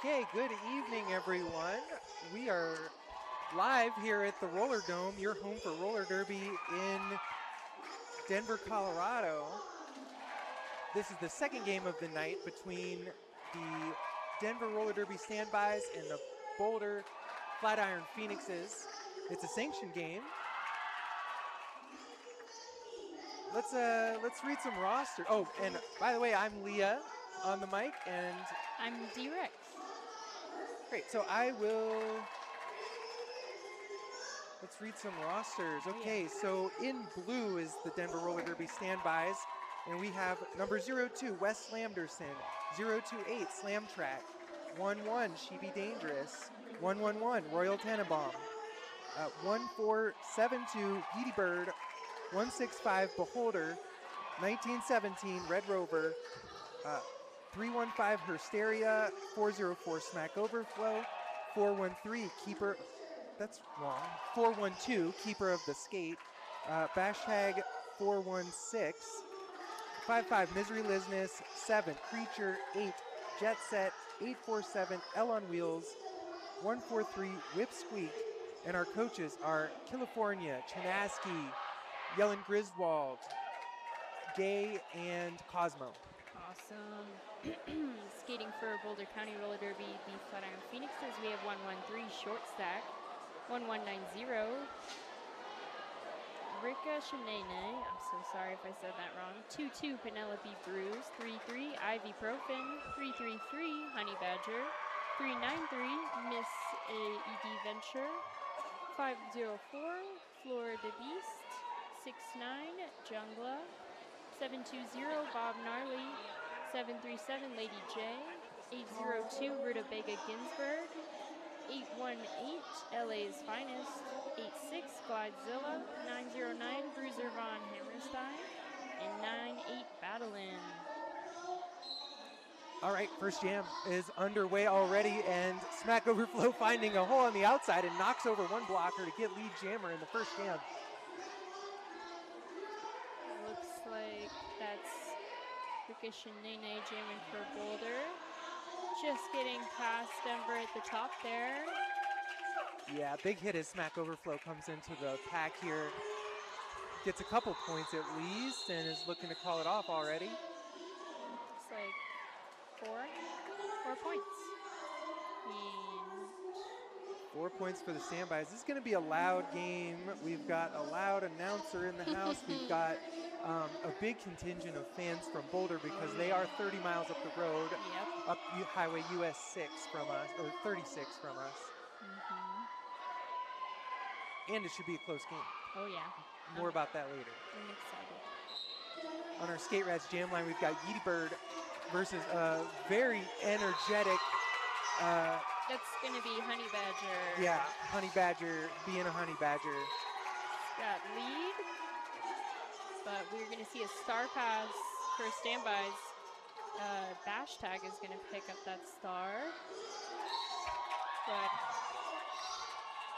Okay, good evening, everyone. We are live here at the Roller Dome, your home for roller derby in Denver, Colorado. This is the second game of the night between the Denver Roller Derby Standbys and the Boulder Flatiron Phoenixes. It's a sanctioned game. Let's read some roster. Oh, and by the way, I'm Leah on the mic, and I'm D-Rex. great. So let's read some rosters. Okay, so in blue is the Denver Roller Derby Standbys, and we have number 02, Wes Slamderson, 028, Slam Track, 11, She Be Dangerous, 111, Royal Tenenbaum, 1472, Geedy Bird, 165, Beholder, 1917, Red Rover, 315, Hersteria, 404, Smack Overflow, 413, Keeper, that's wrong, 412, Keeper of the Skate, Bashtag 416, 55, Misery Lizness, 7, Creature, 8, Jet Set, 847, L on Wheels, 143, Whip Squeak, and our coaches are California, Chanaski, Yellen Griswold, Gay, and Cosmo. Awesome. Skating for Boulder County Roller Derby, the Flatiron Phoenixes, we have 113 Short Stack, 1190 Rika Shanene, I'm so sorry if I said that wrong, 22 Penelope Bruce, 33 Ivy Profin, 333 Honey Badger, 393 Miss AED Venture, 504 Florida Beast, 69 Jungla, 720 Bob Gnarly, 737 Lady J, 802 Rutabaga Ginsburg, 818 LA's Finest, 86 Glidezilla, 909 Bruiser Von Hammerstein, and 98 Battlin. All right, first jam is underway already, and Smack Overflow finding a hole on the outside and knocks over one blocker to get lead jammer in the first jam. Looks like that's Ricochet Nene jamming for Boulder. Just getting past Denver at the top there. Yeah, big hit as Smack Overflow comes into the pack here. Gets a couple points at least and is looking to call it off already. Looks like four points. And 4 points for the standbys. This is going to be a loud game. We've got a loud announcer in the house. We've got a big contingent of fans from Boulder because they are 30 miles up the road, up Highway US 6 from us, or 36 from us. And it should be a close game. Oh, yeah. More about that later. I'm excited. On our Skate Rats jam line, we've got Yeety Bird versus a very energetic. That's going to be Honey Badger. Yeah, Honey Badger being a Honey Badger. Got lead, but we're going to see a star pass for standbys. Bashtag is going to pick up that star. But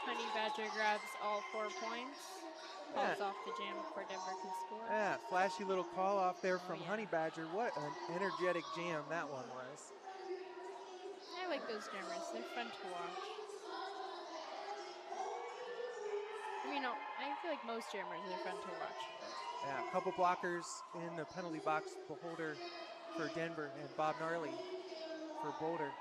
Honey Badger grabs all 4 points. Calls off the jam before Denver can score. Yeah, flashy little call off there from Honey Badger. What an energetic jam that one was. I like those jammers. They're fun to watch. I mean, I feel like most jammers are fun to watch. Yeah, a couple blockers in the penalty box. Beholder for Denver and Bob Gnarly for Boulder.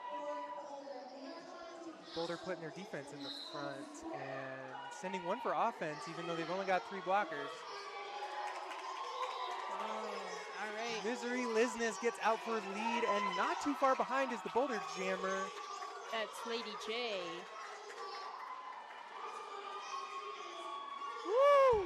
Boulder putting their defense in the front and sending one for offense, even though they've only got 3 blockers. Oh, all right. Misery Lizness gets out for lead, and not too far behind is the Boulder jammer. That's Lady J. Woo!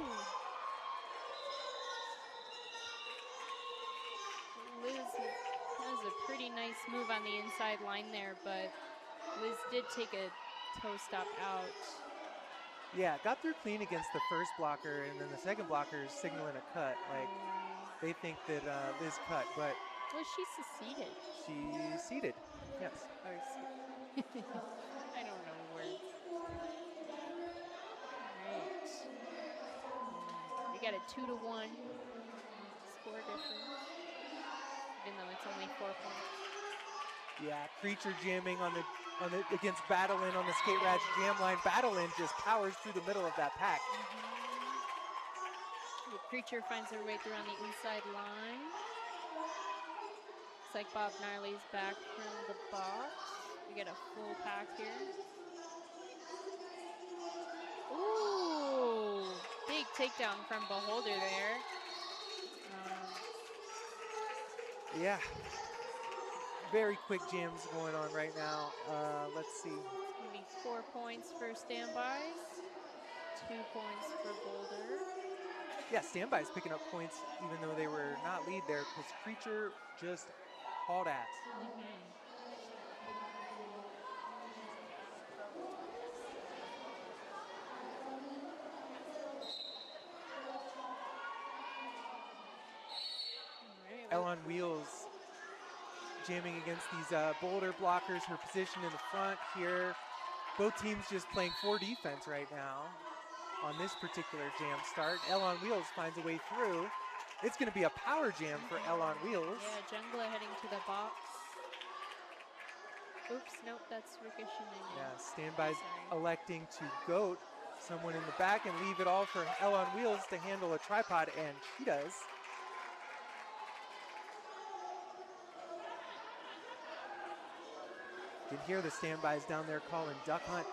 Liz, that was a pretty nice move on the inside line there, but Liz did take a toe stop out. Yeah, got through clean against the first blocker, and then the second blocker is signaling a cut. Like, they think that Liz cut, but... Well, she seceded. She seated, yes. Or I don't know words. All right. We got a 2-1 score difference, even though it's only 4 points. Yeah, Creature jamming on the against Battlin on the Skate Rats jam line. Battlin just powers through the middle of that pack. The Creature finds her way through on the inside line. Looks like Bob Gnarly's back from the box. We get a full pack here. Ooh, big takedown from Beholder there. Yeah, very quick jams going on right now. Let's see. It's gonna be 4 points for standbys, 2 points for Boulder. Yeah, standbys picking up points even though they were not lead there because Creature just hauled ass. Elle on Wheels jamming against these Boulder blockers, her position in the front here. Both teams just playing 4 defense right now on this particular jam start. Elle on Wheels finds a way through. It's going to be a power jam for Elle on Wheels. Yeah, Jungla heading to the box. Oops, nope, that's ricocheting. Yeah, standbys electing to goat someone in the back and leave it all for Elle on Wheels to handle a tripod, and she does. You can hear the standbys down there calling duck hunt.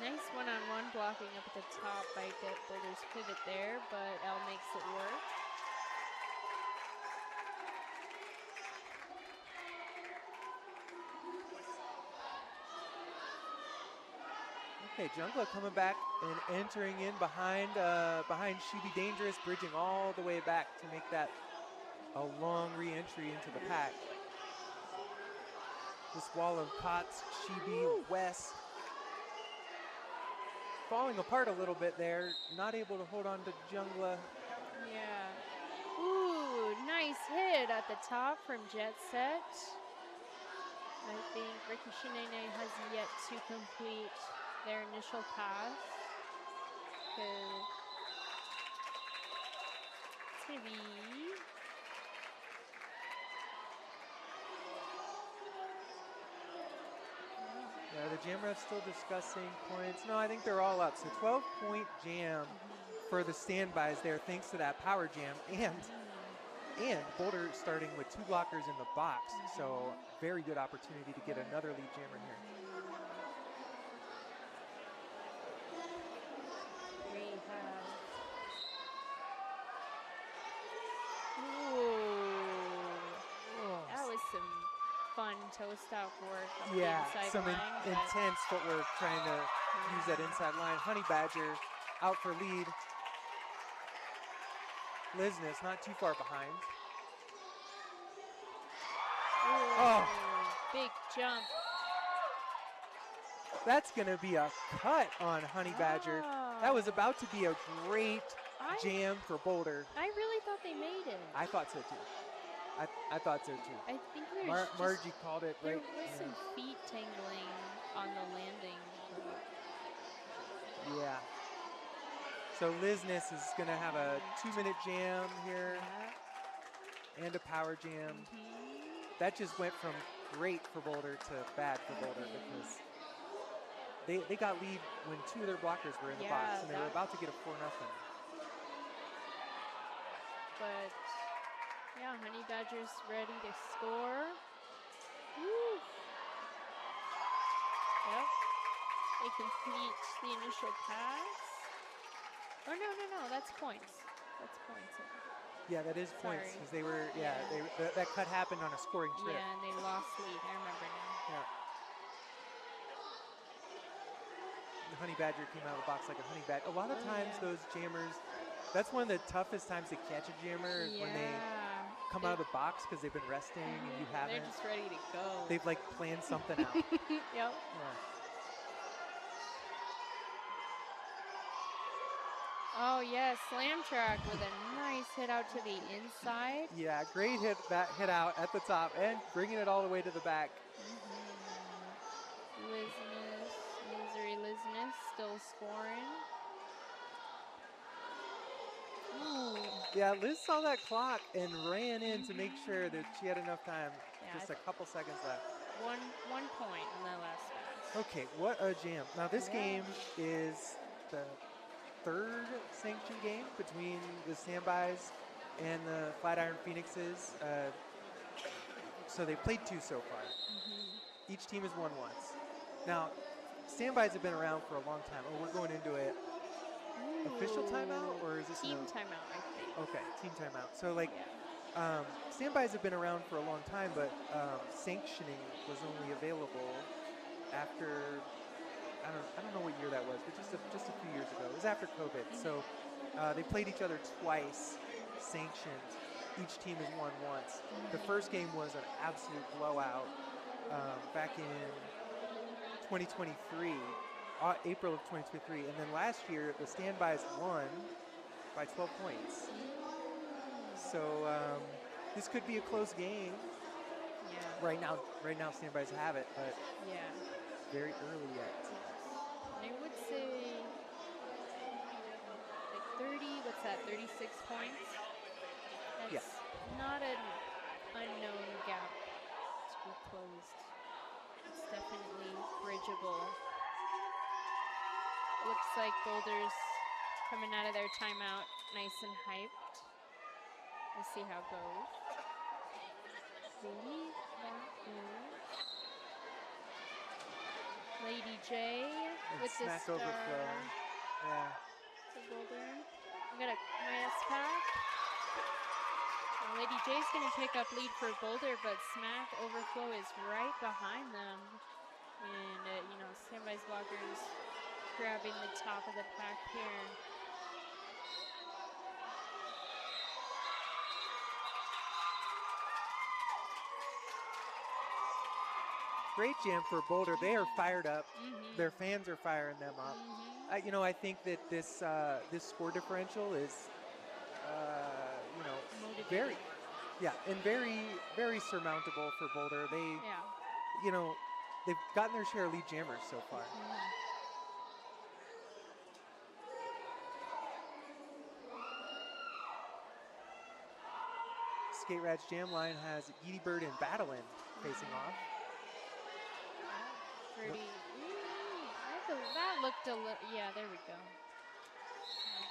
Nice one-on-one blocking up at the top by Boulder's pivot there, but Elle makes it work. Okay, Jungla coming back and entering in behind She Be Dangerous, bridging all the way back to make that a long re-entry into the pack. This wall of Cots, She Be, West, falling apart a little bit there, not able to hold on to Jungla. Yeah. Ooh, nice hit at the top from Jet Set. I think Ricochet has yet to complete their initial pass. It's going to be... Yeah, the jam ref's still discussing points. No, I think they're all up. So 12-point jam for the standbys there, thanks to that power jam. And Boulder starting with 2 blockers in the box. So very good opportunity to get another lead jammer here. We have... Ooh. That was some fun toast out work on the inside some line. Intense footwork trying to use that inside line. Honey Badger out for lead. Lizness not too far behind. Ooh, big jump. That's going to be a cut on Honey Badger. That was about to be a great jam for Boulder. I really thought they made it. I thought so too. I thought so too. I think there's Margie called it right. There was some feet tingling on the landing. Yeah. So Lizness is going to have a 2-minute jam here and a power jam. That just went from great for Boulder to bad for Boulder because they got lead when 2 of their blockers were in the box and they were about to get a 4-0. But yeah, Honey Badger's ready to score. Woo. Yep. They complete the initial pass. Oh, no, that's points. That's points. Yeah, that is points because they were, that cut happened on a scoring trip. Yeah, and they lost lead. I remember now. Yeah. The Honey Badger came out of the box like a honey badger. A lot of times those jammers, that's one of the toughest times to catch a jammer is when they come out of the box because they've been resting and you haven't. They're just ready to go. They've like planned something out. Yep. Yeah. Oh yes, Slam Track with a nice hit out to the inside. Yeah, great hit out at the top and bringing it all the way to the back. Lizness still scoring. Ooh. Yeah, Liz saw that clock and ran in to make sure that she had enough time. Yeah, Just a couple seconds left. one point on that last pass. Okay, what a jam. Now this Yeah. game is the third sanctioned game between the Standbys and the Flatiron Phoenixes. So they played 2 so far. Each team has won once. Now, Standbys have been around for a long time. Oh, we're going into it. Official timeout, or is this team timeout? I think. Okay, team timeout. So like, Yeah. Standbys have been around for a long time, but sanctioning was only available after I don't know what year that was, but just a few years ago. It was after COVID. So they played each other twice, sanctioned. Each team has won once. The first game was an absolute blowout back in 2023, April of 2023, and then last year the Standbys won by 12 points. So this could be a close game. Yeah. Right now Standbys have it, but Yeah. very early yet. I would say like 30. What's that? 36 points. That's not an unknown gap to be closed. It's definitely bridgeable. Looks like Boulder's coming out of their timeout nice and hyped. We'll see how it goes. Lady J with the smack star. overflow. Yeah. To Boulder. We got a minus pack. Lady J's going to pick up lead for Boulder, but Smack Overflow is right behind them. And, you know, Standby's blockers grabbing the top of the pack here. Great jam for Boulder. They are fired up. Their fans are firing them up. You know, I think that this this score differential is, you know, very surmountable for Boulder. They, you know, they've gotten their share of lead jammers so far. Skate Rat's jam line has Edie Bird and Battlin facing off. Pretty. That looked a little. Yeah, there we go.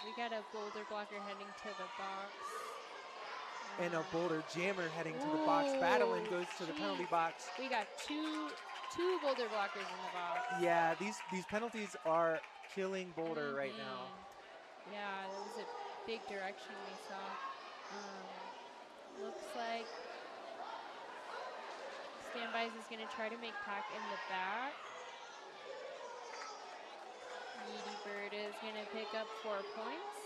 We got a Boulder blocker heading to the box. And a Boulder jammer heading to the box. Battlin goes to the penalty box. We got two Boulder blockers in the box. Yeah, these penalties are killing Boulder right now. Yeah, that was a big direction we saw. Looks like Standbys is going to try to make pack in the back. Edie Bird is going to pick up 4 points.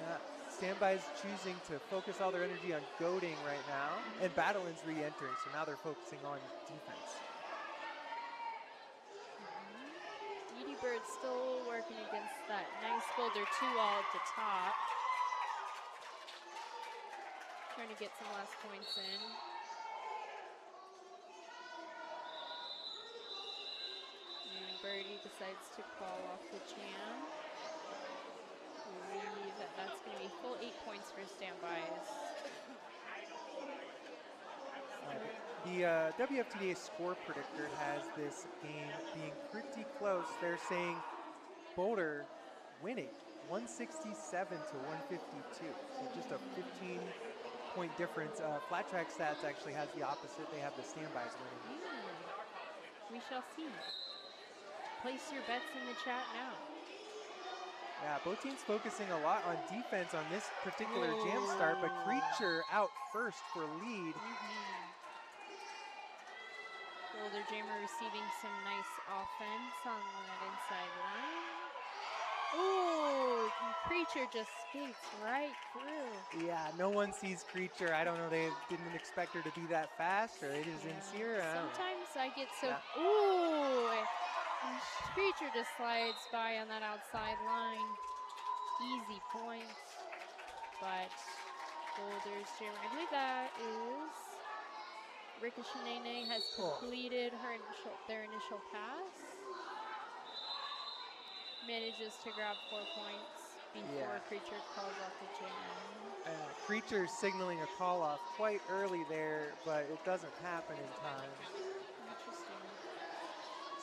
Yeah, Standbys choosing to focus all their energy on goading right now, and Battlin's re-entering, so now they're focusing on defense. Edie Bird still working against that nice Boulder 2-wall at the top. Trying to get some last points in. And Birdie decides to call off the jam. I believe that that's going to be full 8 points for Standbys. The WFTDA score predictor has this game being pretty close. They're saying Boulder winning 167 to 152. So just a 15-point difference. Flat Track Stats actually has the opposite. They have the Standbys winning. We shall see. Place your bets in the chat now. Yeah, both teams focusing a lot on defense on this particular jam start, but Creature out first for lead. Boulder jammer receiving some nice offense on that inside line. Ooh, Creature just skates right through. Yeah, no one sees Creature. I don't know, they didn't expect her to be that fast, or they just didn't see her. Sometimes I get so, ooh, Creature just slides by on that outside line. Easy points, but Boulder's jammer, I believe that is Ricochet has completed their initial pass. Manages to grab 4 points. before Creature calls off the jam. Creature signaling a call off quite early there, but it doesn't happen in time. Interesting.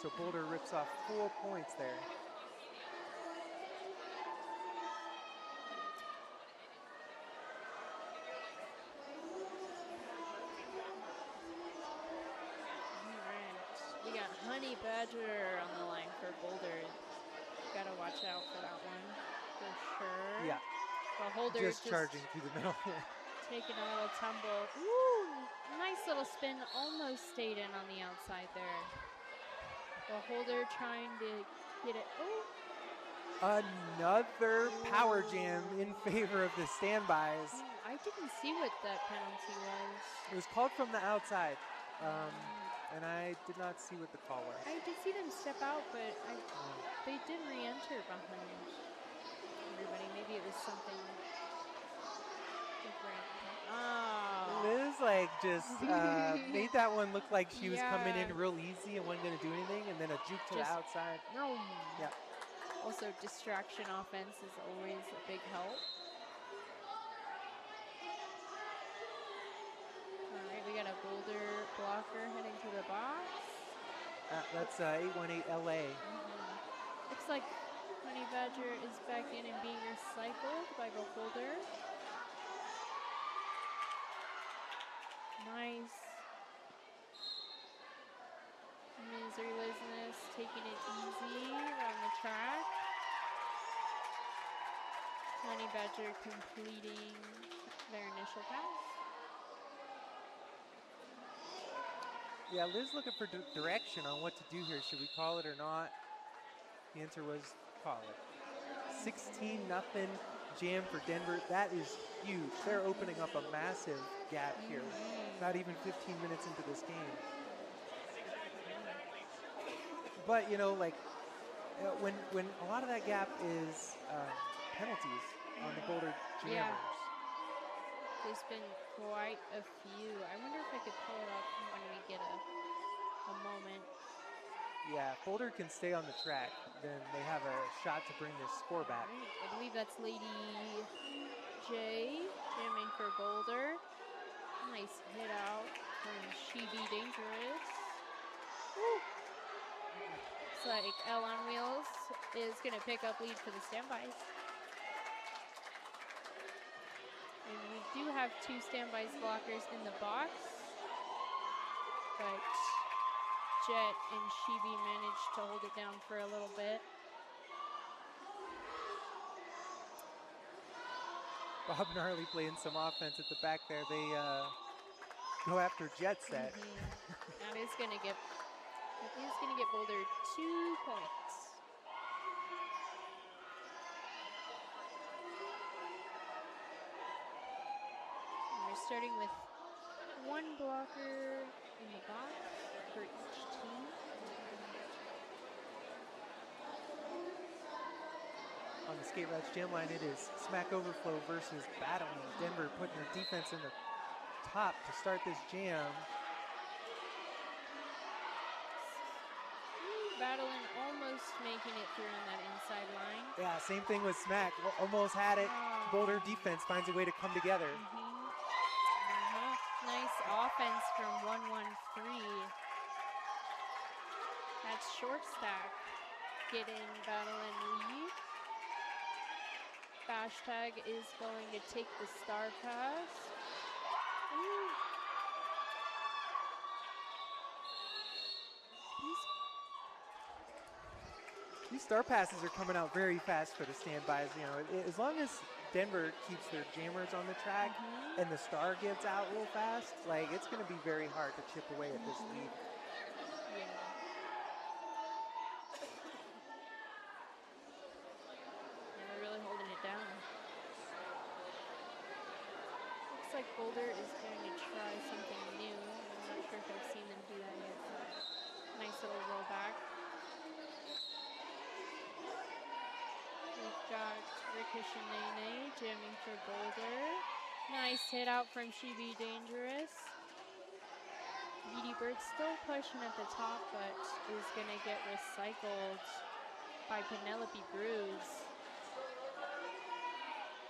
So Boulder rips off 4 points there. We got Honey Badger on the line for Boulder. Gotta watch out for that one, for sure. Yeah. Beholder just charging through the middle. Taking a little tumble. Ooh, nice little spin. Almost stayed in on the outside there. Beholder trying to get it. Oh. Another power jam in favor of the standbys. I didn't see what that penalty was. It was called from the outside. And I did not see what the call was. I did see them step out, but they did re-enter behind everybody. Maybe it was something different. Oh. Liz just made that one look like she was coming in real easy and wasn't going to do anything, and then a juke to the outside. Yeah. Also, distraction offense is always a big help. We got a Boulder blocker heading to the box. That's 818 LA. Looks like Honey Badger is back in and being recycled by Boulder. Nice. Misery Business taking it easy around the track. Honey Badger completing their initial pass. Yeah, Liz looking for direction on what to do here. Should we call it or not? The answer was call it. 16-0 jam for Denver. That is huge. They're opening up a massive gap here. Not even 15 minutes into this game. But, you know, like, when a lot of that gap is penalties on the Boulder jammers. Yeah. There's been quite a few. I wonder if I could pull it up when we get a moment. Yeah, if Boulder can stay on the track, then they have a shot to bring this score back. Right. I believe that's Lady J jamming for Boulder. Nice hit out from She Be Dangerous. Woo. Looks like L on Wheels is going to pick up lead for the standbys. And we do have 2 standbys blockers in the box, but Jet and Shibi managed to hold it down for a little bit. Bob Gnarly playing some offense at the back there. They go after Jet Set. That is going to get Boulder 2 points. Starting with 1 blocker in the box for each team. On the Skate Rats Jam line, it is Smack Overflow versus Battling. Denver putting their defense in the top to start this jam. Battling almost making it through on that inside line. Yeah, same thing with Smack. Almost had it. Boulder defense finds a way to come together. Nice offense from 113. That's short stack getting Battling lead. Hashtag is going to take the star pass. Ooh. These star passes are coming out very fast for the standbys. You know, as long as Denver keeps their jammers on the track and the star gets out real fast, like, it's going to be very hard to chip away at this lead. Yeah. And we're really holding it down. Looks like Boulder is going to try something new. I'm not sure if I've seen them do that yet. Nice little rollback. We've got Rickish and Nene jamming for Boulder. Nice hit out from She Be Dangerous. Edie Bird still pushing at the top, but is going to get recycled by Penelope Bruce.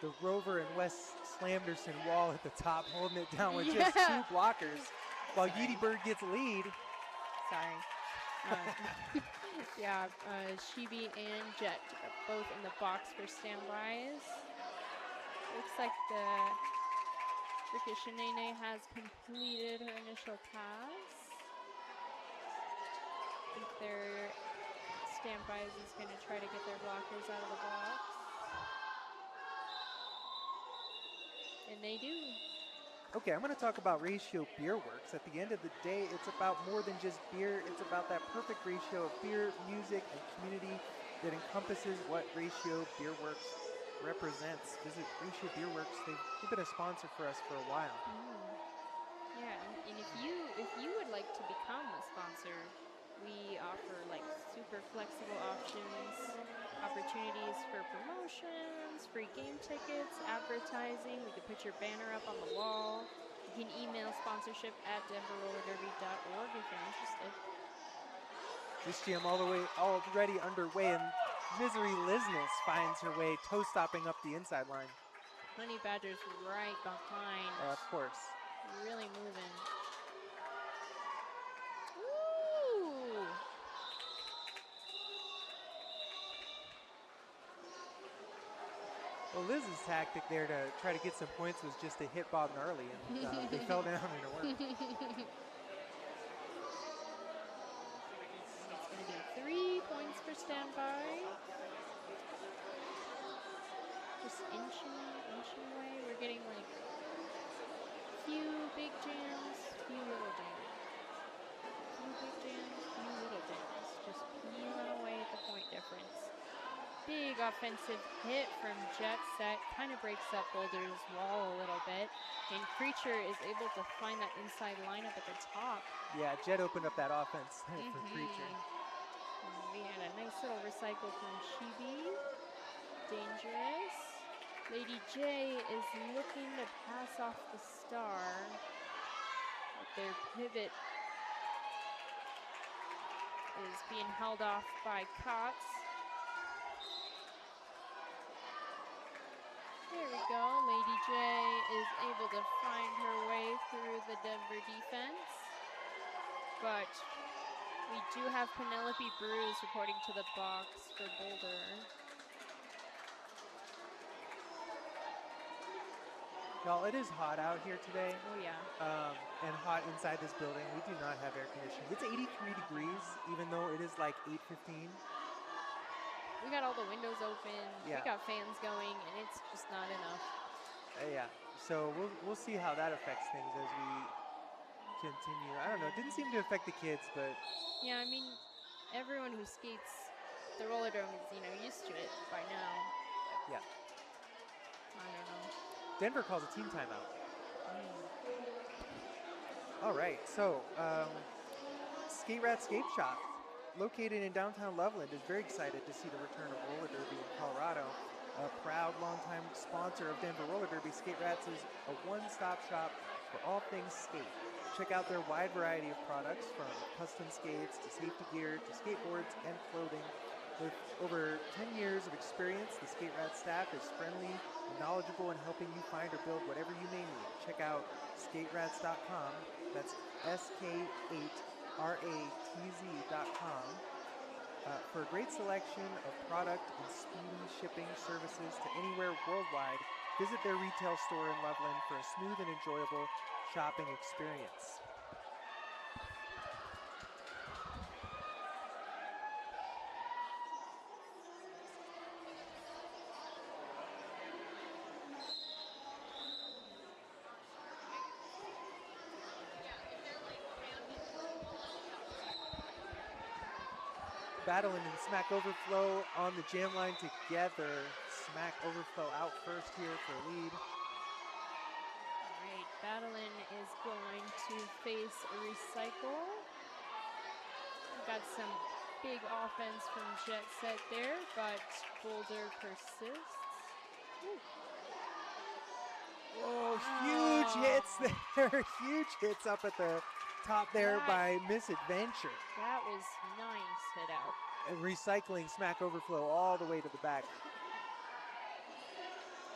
the Rover and Wes Slamderson wall at the top, holding it down with just Yeah. 2 blockers, while Sorry. Yeety Bird gets lead. Sorry. Yeah, Shibi and Jet both in the box for standbys. Looks like the Rikishinene has completed her initial pass. I think their standbys is going to try to get their blockers out of the box. And they do. Okay, I'm going to talk about Ratio Beer Works. At the end of the day, it's about more than just beer. It's about that perfect ratio of beer, music, and community that encompasses what Ratio Beer Works represents. Visit Ratio Beer Works. They've been a sponsor for us for a while. Yeah, and if you would like to become a sponsor, we offer like super flexible options, opportunities for promotions, free game tickets, advertising. We could put your banner up on the wall. You can email sponsorship at denverrollerderby.org if you're interested. This jam already underway, and Misery Lizness finds her way toe-stopping up the inside line. Honey Badger's right behind. Of course. Really moving. Ooh! Well, Liz's tactic there to try to get some points was just to hit Bob Gnarly, and they fell down and it worked. It's going to be 3 points for standby. Just inching away. We're getting like few big jams, few little jams. Few big jams, few little jams. Just peeling away at the point difference. Big offensive hit from Jet Set. Kind of breaks up Boulder's wall a little bit. And Creature is able to find that inside lineup at the top. Yeah, Jet opened up that offense for Creature. And we had a nice little recycle from Shibi. Dangerous. Lady J is looking to pass off the star. But their pivot is being held off by Cots. There we go. Lady J is able to find her way through the Denver defense. But we do have Penelope Bruce reporting to the box for Boulder. Y'all, it is hot out here today. Oh, yeah. And hot inside this building. We do not have air conditioning. It's 83 degrees, even though it is like 8:15. We got all the windows open. Yeah. We got fans going, and it's just not enough. Yeah. So we'll see how that affects things as we continue. I don't know. It didn't seem to affect the kids, but Yeah, I mean, everyone who skates the roller dome is, used to it by now. yeah. I don't know. Denver calls a team timeout. All right. So Skate Rat Skate Shop, located in downtown Loveland, is very excited to see the return of roller derby in Colorado. A proud longtime sponsor of Denver Roller Derby, Skate Rats is a one-stop shop for all things skate. Check out their wide variety of products, from custom skates to safety gear to skateboards and clothing. With over 10 years of experience, the Skate Rats staff is friendly and knowledgeable in helping you find or build whatever you may need. Check out skaterats.com. That's SK8RATZ.com. For a great selection of product and speedy shipping services to anywhere worldwide, visit their retail store in Loveland for a smooth and enjoyable shopping experience. Battling and Smack Overflow on the jam line together. Smack Overflow out first here for lead. All right, Battling is going to face a recycle. Got some big offense from Jet Set there, but Boulder persists. Oh, huge hits there. Huge hits up at the top there by Misadventure. That was nice hit out. And recycling Smack Overflow all the way to the back.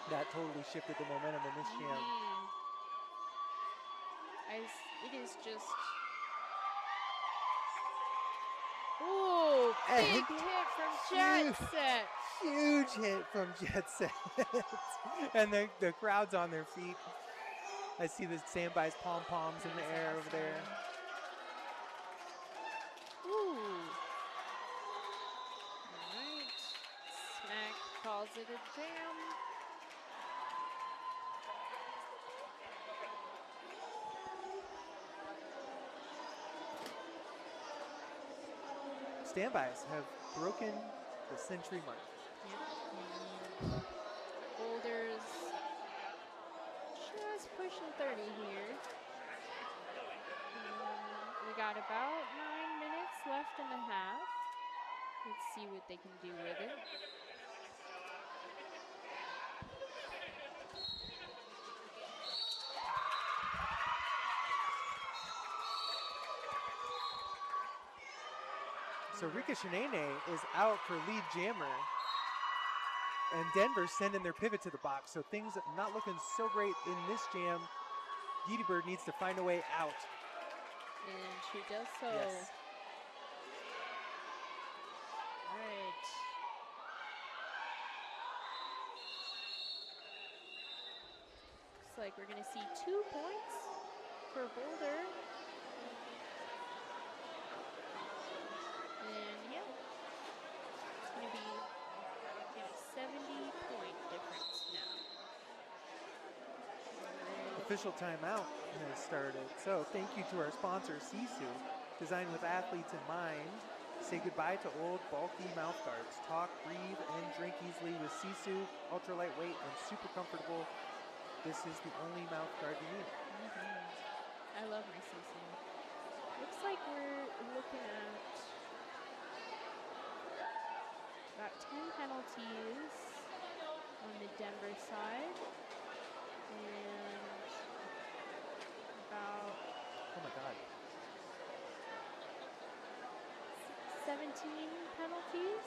That totally shifted the momentum in this jam. It is just. Ooh, big hit from Jet Set. Huge hit from Jet Set. And the crowd's on their feet. I see the standby's pom-poms in the air over there. Ooh. All right. Smack calls it a jam. Standbys have broken the century mark. Yep. Boulder's just pushing 30 here. We got about 9 minutes left in the half. Let's see what they can do with it. So Rika Shanene is out for lead jammer. And Denver's sending their pivot to the box. So things not looking so great in this jam. Bird needs to find a way out. And she does so. Yes. All right. Looks like we're going to see 2 points for Boulder. And yeah, it's going to be a 70-point difference now. Official timeout has started. So thank you to our sponsor, Sisu, designed with athletes in mind. Say goodbye to old, bulky mouth guards. Talk, breathe, and drink easily with Sisu. Ultra lightweight and super comfortable. This is the only mouth guard you need. I love my Sisu. Looks like we're looking at about 10 penalties on the Denver side. And about Oh my God. 17 penalties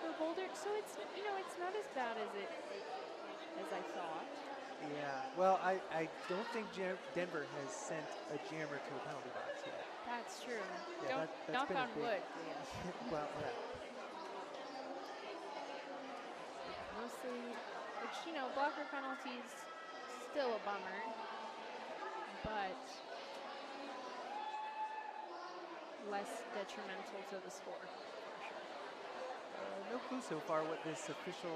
for Boulder. So it's, it's not as bad as I thought. Yeah, well, I don't think Denver has sent a jammer to a penalty box yet. That's true. Yeah, Don't knock on wood. Well, yeah. Mostly, which, blocker penalties, still a bummer. But less detrimental to the score, for sure. No clue so far what this official.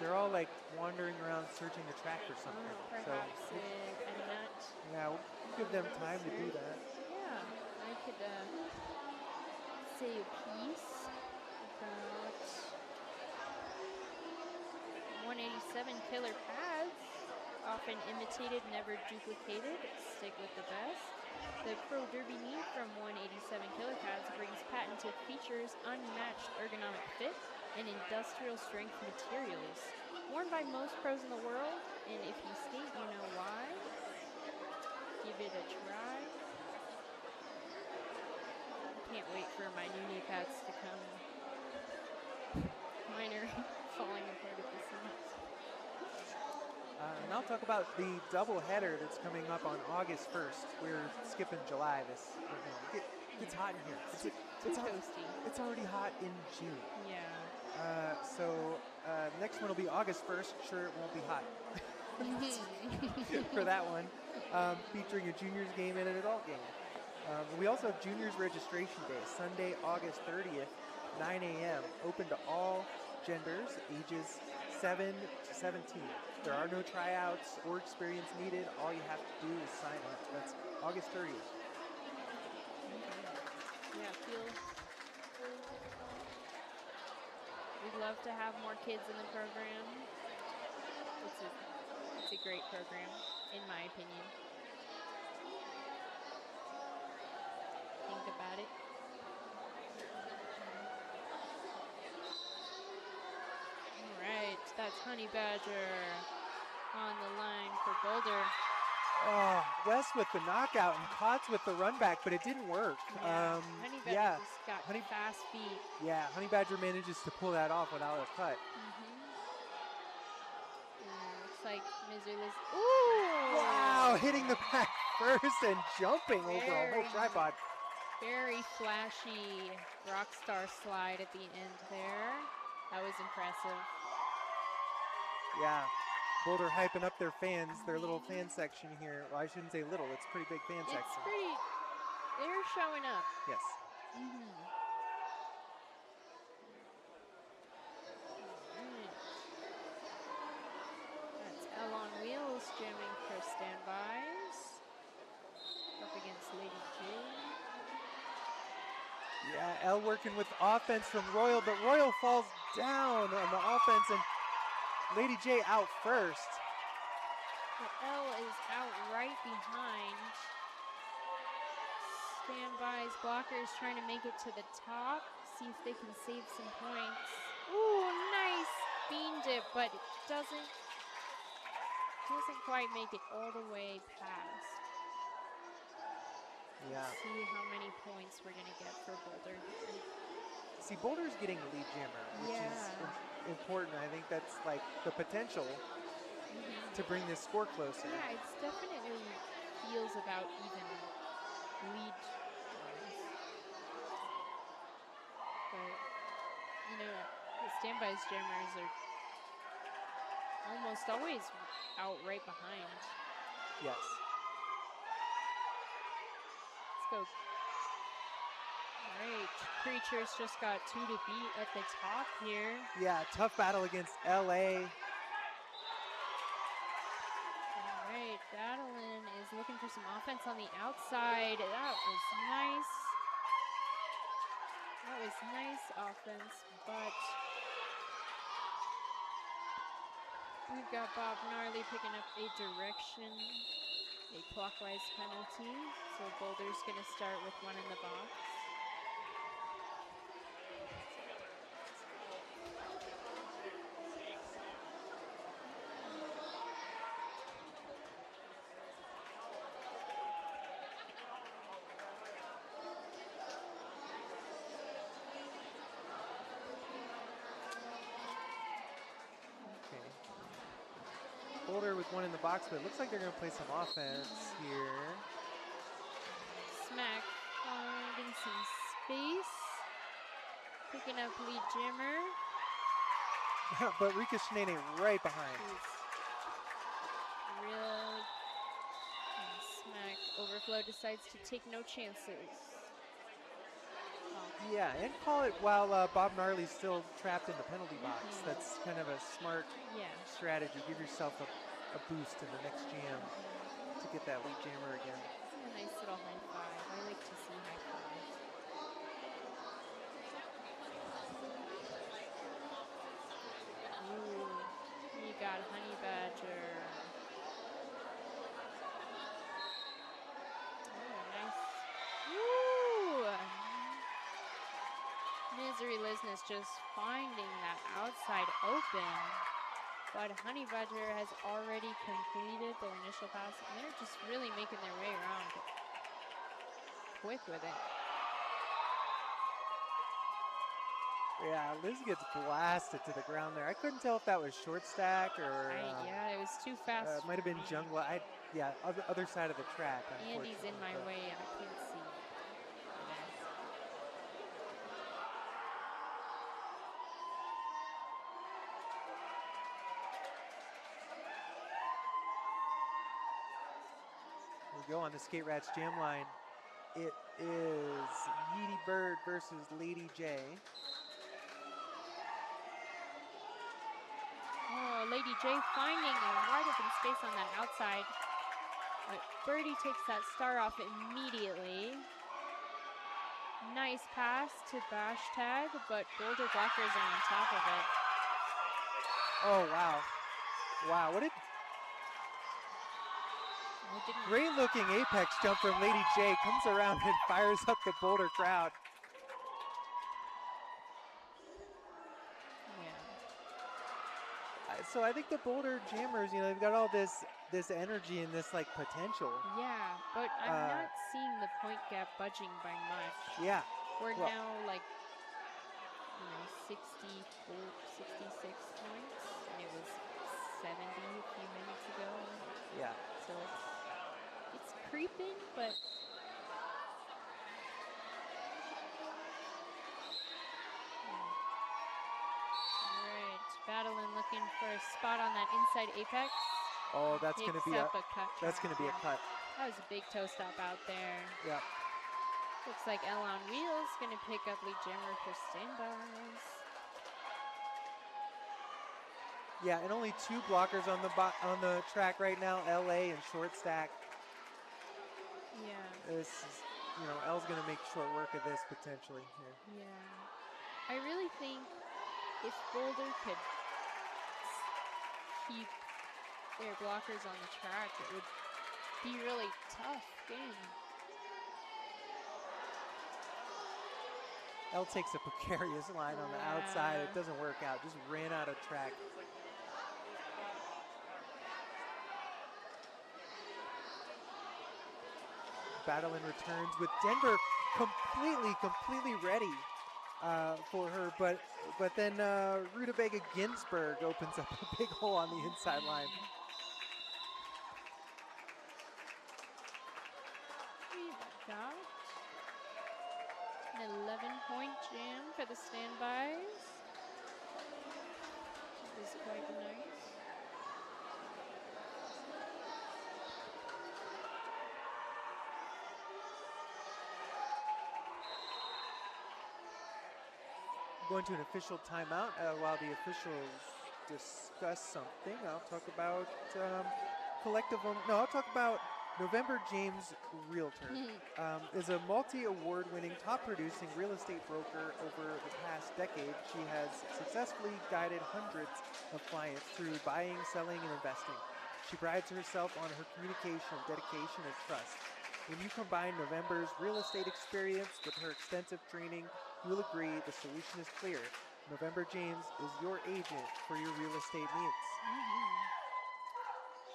They're all like wandering around searching the track for something. Perhaps so, a nut. Yeah, we'll give them time to do that. Yeah, I could say a piece about 187 killer pads, often imitated, never duplicated. Stick with the best. The Pro Derby knee from 187 killer pads brings patented features, unmatched ergonomic fit, and industrial strength materials. Worn by most pros in the world, and if you skate, you know why. Give it a try. Can't wait for my new knee pads to come. Mine are falling apart at the seams. And I'll talk about the double header that's coming up on August 1st. We're skipping July this. It's hot in here. It's toasty. It's already hot in June. Yeah. Next one will be August 1st. Sure, it won't be hot for that one. Featuring a juniors game and an adult game. We also have juniors registration day, Sunday, August 30th, 9 a.m. Open to all genders, ages 7 to 17. There are no tryouts or experience needed. All you have to do is sign up. That's August 30th. Yeah, we'd love to have more kids in the program. It's a great program, in my opinion. Think about it. All right, that's Honey Badger on the line for Boulder. Oh, West with the knockout and Kotz with the run back, but it didn't work. Yeah, Honey Badger just got fast feet. Yeah, Honey Badger manages to pull that off without a cut. like Misery Liz. Ooh! Wow, hitting the back first and jumping over a whole Very- tripod. Very flashy rock star slide at the end there. That was impressive. Yeah, Boulder hyping up their fans, their little fan section here. Well, I shouldn't say little, it's a pretty big fan It's section. pretty, they're showing up. Yes. That's L on wheels jamming for standbys. Up against Lady J. Yeah, L working with offense from Royal, but Royal falls down on the offense and Lady J out first. But L is out right behind. Standbys, blockers trying to make it to the top. See if they can save some points. Ooh, nice bean dip, but it doesn't quite make it all the way past. Yeah. Let's see how many points we're gonna get for Boulder. See, Boulder's getting a lead jammer, which is important. I think that's like the potential to bring this score closer. Yeah, it's definitely feels about even lead wise. But you know, the standbys jammers are almost always out right behind. Yes. Let's go. Alright, Creatures just got 2 to beat at the top here. Yeah, tough battle against LA. Alright, Battlein is looking for some offense on the outside. That was nice. That was nice offense, but we've got Bob Gnarly picking up a direction, a clockwise penalty. So Boulder's gonna start with 1 in the box. Boulder with 1 in the box, but it looks like they're going to play some offense here. Smack finding some space. Picking up lead jammer. But Rika Shenane right behind. Real Smack overflow decides to take no chances. Oh. Yeah, and call it while Bob Gnarly's still trapped in the penalty box. That's kind of a smart strategy. Give yourself a boost in the next jam to get that lead jammer again. A nice little high five. I like to see high fives. Ooh, you got Honey Badger. Oh, nice. Ooh! Misery Lizness just finding that outside open. But Honey Badger has already completed their initial pass, and they're just really making their way around quick with it. Yeah, Liz gets blasted to the ground there. I couldn't tell if that was short stack or... yeah, it was too fast. It might have been jungle. Yeah, other side of the track. Andy's in my way, I can't see. We go on the Skate Rats Jam line. It is Yeety Bird versus Lady J. Oh, Lady J finding a wide open space on that outside. But Birdie takes that star off immediately. Nice pass to Bash Tag, but Boulder blockers are on top of it. Oh, wow. Wow, what a great looking apex jump from Lady J. Comes around and fires up the Boulder crowd. So I think the Boulder Jammers, you know, they've got all this energy and this like potential. Yeah, but I'm not seeing the point gap budging by much. Yeah. We're now like, 66 points, and it was 70 a few minutes ago. Yeah. So it's creeping, but all right, Battling looking for a spot on that inside apex. Oh, that's going to be Picks up a cut. That's going to be a cut. That was a big toe stop out there. Yeah. Looks like L on wheels going to pick up lead jammer for standbys. Yeah, and only 2 blockers on the track right now, LA and short stack. Yeah. This is, L's going to make short work of this potentially here. Yeah. I really think if Boulder could keep their blockers on the track, it would be a really tough game. L takes a precarious line on the outside. It doesn't work out. Just ran out of track. Battling returns with Denver completely ready for her, but then Rutabaga Ginsburg opens up a big hole on the inside line. We've got an 11-point jam for the standbys. This is quite nice. Going to an official timeout while the officials discuss something. I'll talk about I'll talk about November James Realtor. Is a multi-award-winning, top-producing real estate broker over the past decade. She has successfully guided hundreds of clients through buying, selling, and investing. She prides herself on her communication, dedication, and trust. When you combine November's real estate experience with her extensive training, you will agree the solution is clear. November James is your agent for your real estate needs.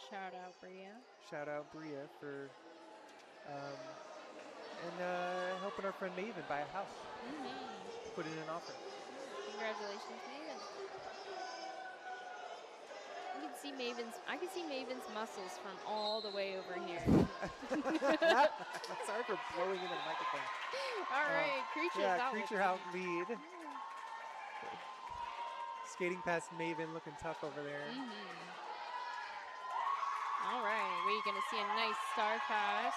Shout out, Bria. Shout out, Bria, for helping our friend Maven buy a house. Put in an offer. Congratulations, Maven. I can see Maven's muscles from all the way over here. Sorry for blowing into the microphone. All right, Creature's out. Creature out lead. Skating past Maven, looking tough over there. All right, we're going to see a nice star pass.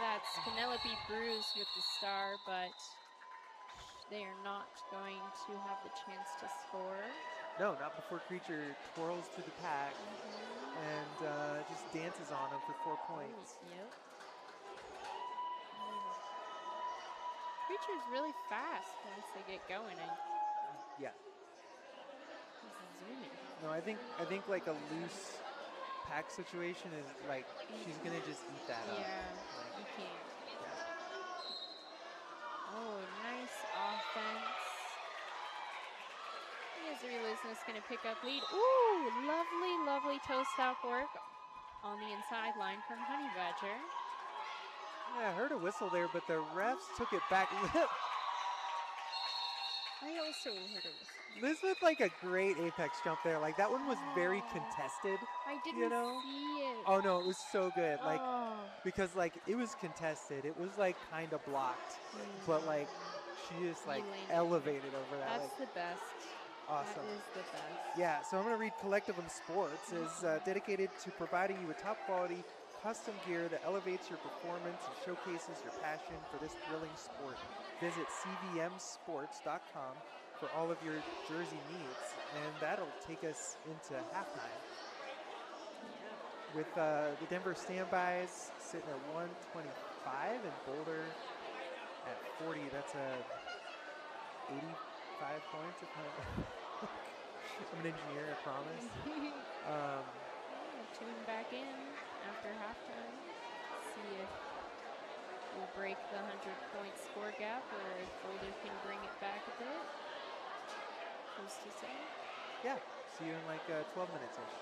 That's Penelope Bruce with the star, but they are not going to have the chance to score. No, not before Creature twirls through the pack and just dances on him for 4 points. Yep. Creature's really fast once they get going. Yeah. He's zooming. No, I think like a loose pack situation is like she's gonna just eat that up. Yeah, you can't. Oh, nice offense. Is going to pick up lead. Ooh, lovely toe stop work on the inside line from Honey Badger. Yeah, I heard a whistle there, but the refs took it back. I also heard a whistle. Liz with like a great apex jump there. Like that one was very contested. I didn't see it. Oh no, it was so good. Like because like it was contested. It was like kind of blocked, but like she just like elevated over that. That's like, the best. Awesome. That is the best. Yeah, so I'm going to read Collectivum Sports is dedicated to providing you with top quality custom gear that elevates your performance and showcases your passion for this thrilling sport. Visit cvmsports.com for all of your jersey needs, and that'll take us into halftime. With the Denver standbys sitting at 125 and Boulder at 40. That's a 85 points. I'm an engineer, I promise. Tune back in after halftime. See if we'll break the 100-point score gap or if Boulder can bring it back a bit. Who's to say? Yeah, see you in like 12 minutes-ish.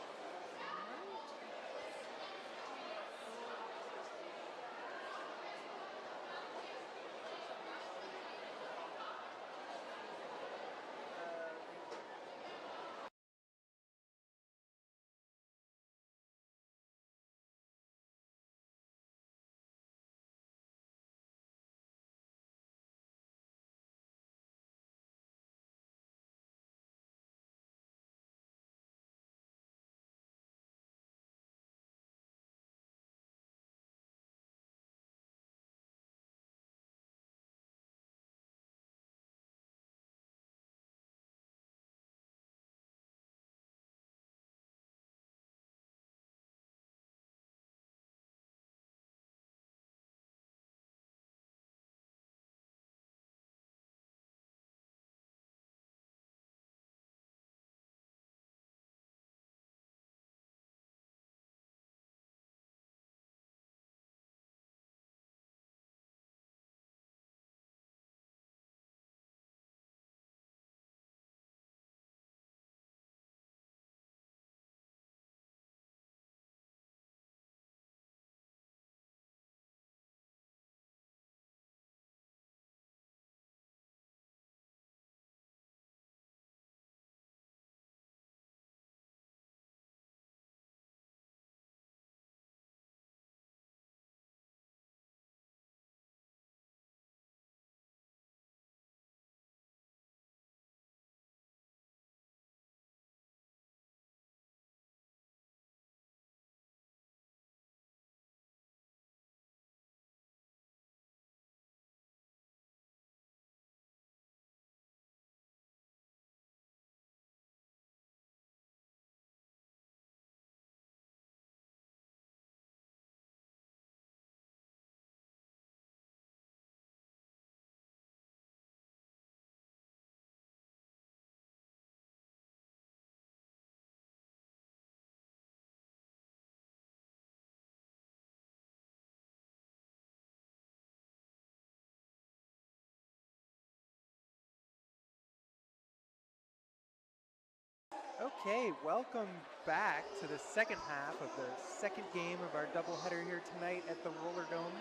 Okay, welcome back to the second half of the second game of our doubleheader here tonight at the Roller Dome.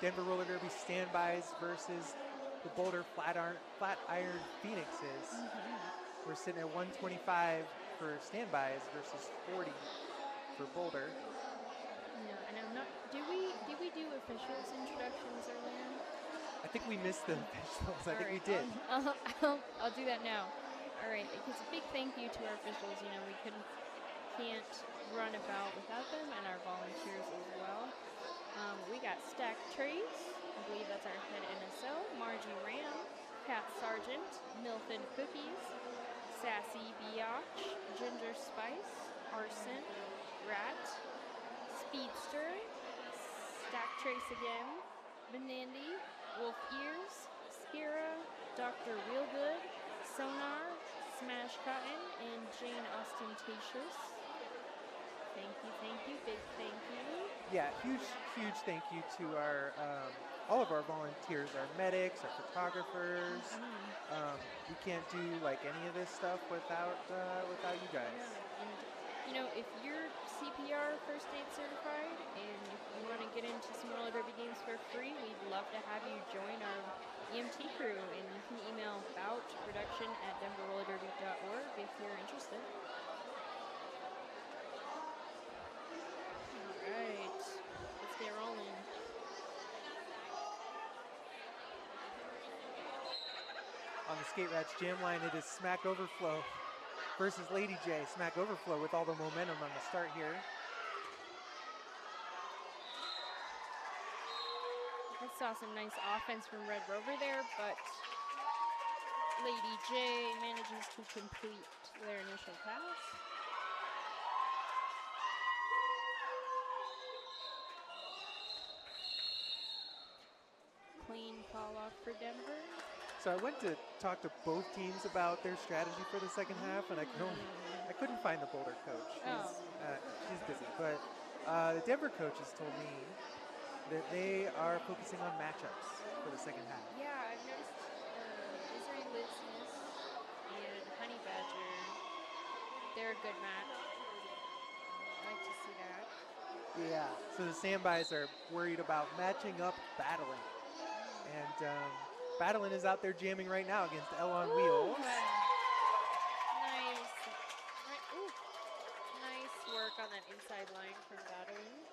Denver Roller Derby standbys versus the Boulder Flatiron Phoenixes. We're sitting at 125 for standbys versus 40 for Boulder. Yeah, and I'm not. Did we do officials introductions earlier? I think we missed the officials. I think we All did. right, I'll do that now. All right, because a big thank you to our officials. You know, we can't run about without them, and our volunteers as well. We got Stack Trace, I believe that's our head NSO, Margie Ram, Kat Sargent, Milton Cookies, Sassy Biatch, Ginger Spice, Arson, Rat, Speedster, Stack Trace again, Benandy, Wolf Ears, Skira, Dr. Realgood, Sonar, Smash Cotton, and Jane Ostentatious. Thank you, big thank you. Yeah, huge thank you to our all of our volunteers, our medics, our photographers. We can't do like any of this stuff without you guys. Yeah, and you know, if you're CPR first aid certified and if you want to get into some roller derby games for free, we'd love to have you join our EMT crew, and you can email boutproduction@denverrollerderby.org if you're interested. Alright, let's get rolling. On the Skate Rats Jam line, it is Smack Overflow versus Lady J. Smack Overflow with all the momentum on the start here. I saw some nice offense from Red Rover there, but Lady J manages to complete their initial pass. Clean call off for Denver. So I went to talk to both teams about their strategy for the second half, and I couldn't find the Boulder coach. She's busy, but the Denver coaches told me that they are focusing on matchups for the second half. Yeah, I've noticed Misery Lizness and Honey Badger, they're a good match. I like to see that. Yeah, so the standbys are worried about matching up Battling. And Battling is out there jamming right now against L on Wheels. Nice. Nice work on that inside line from Battling.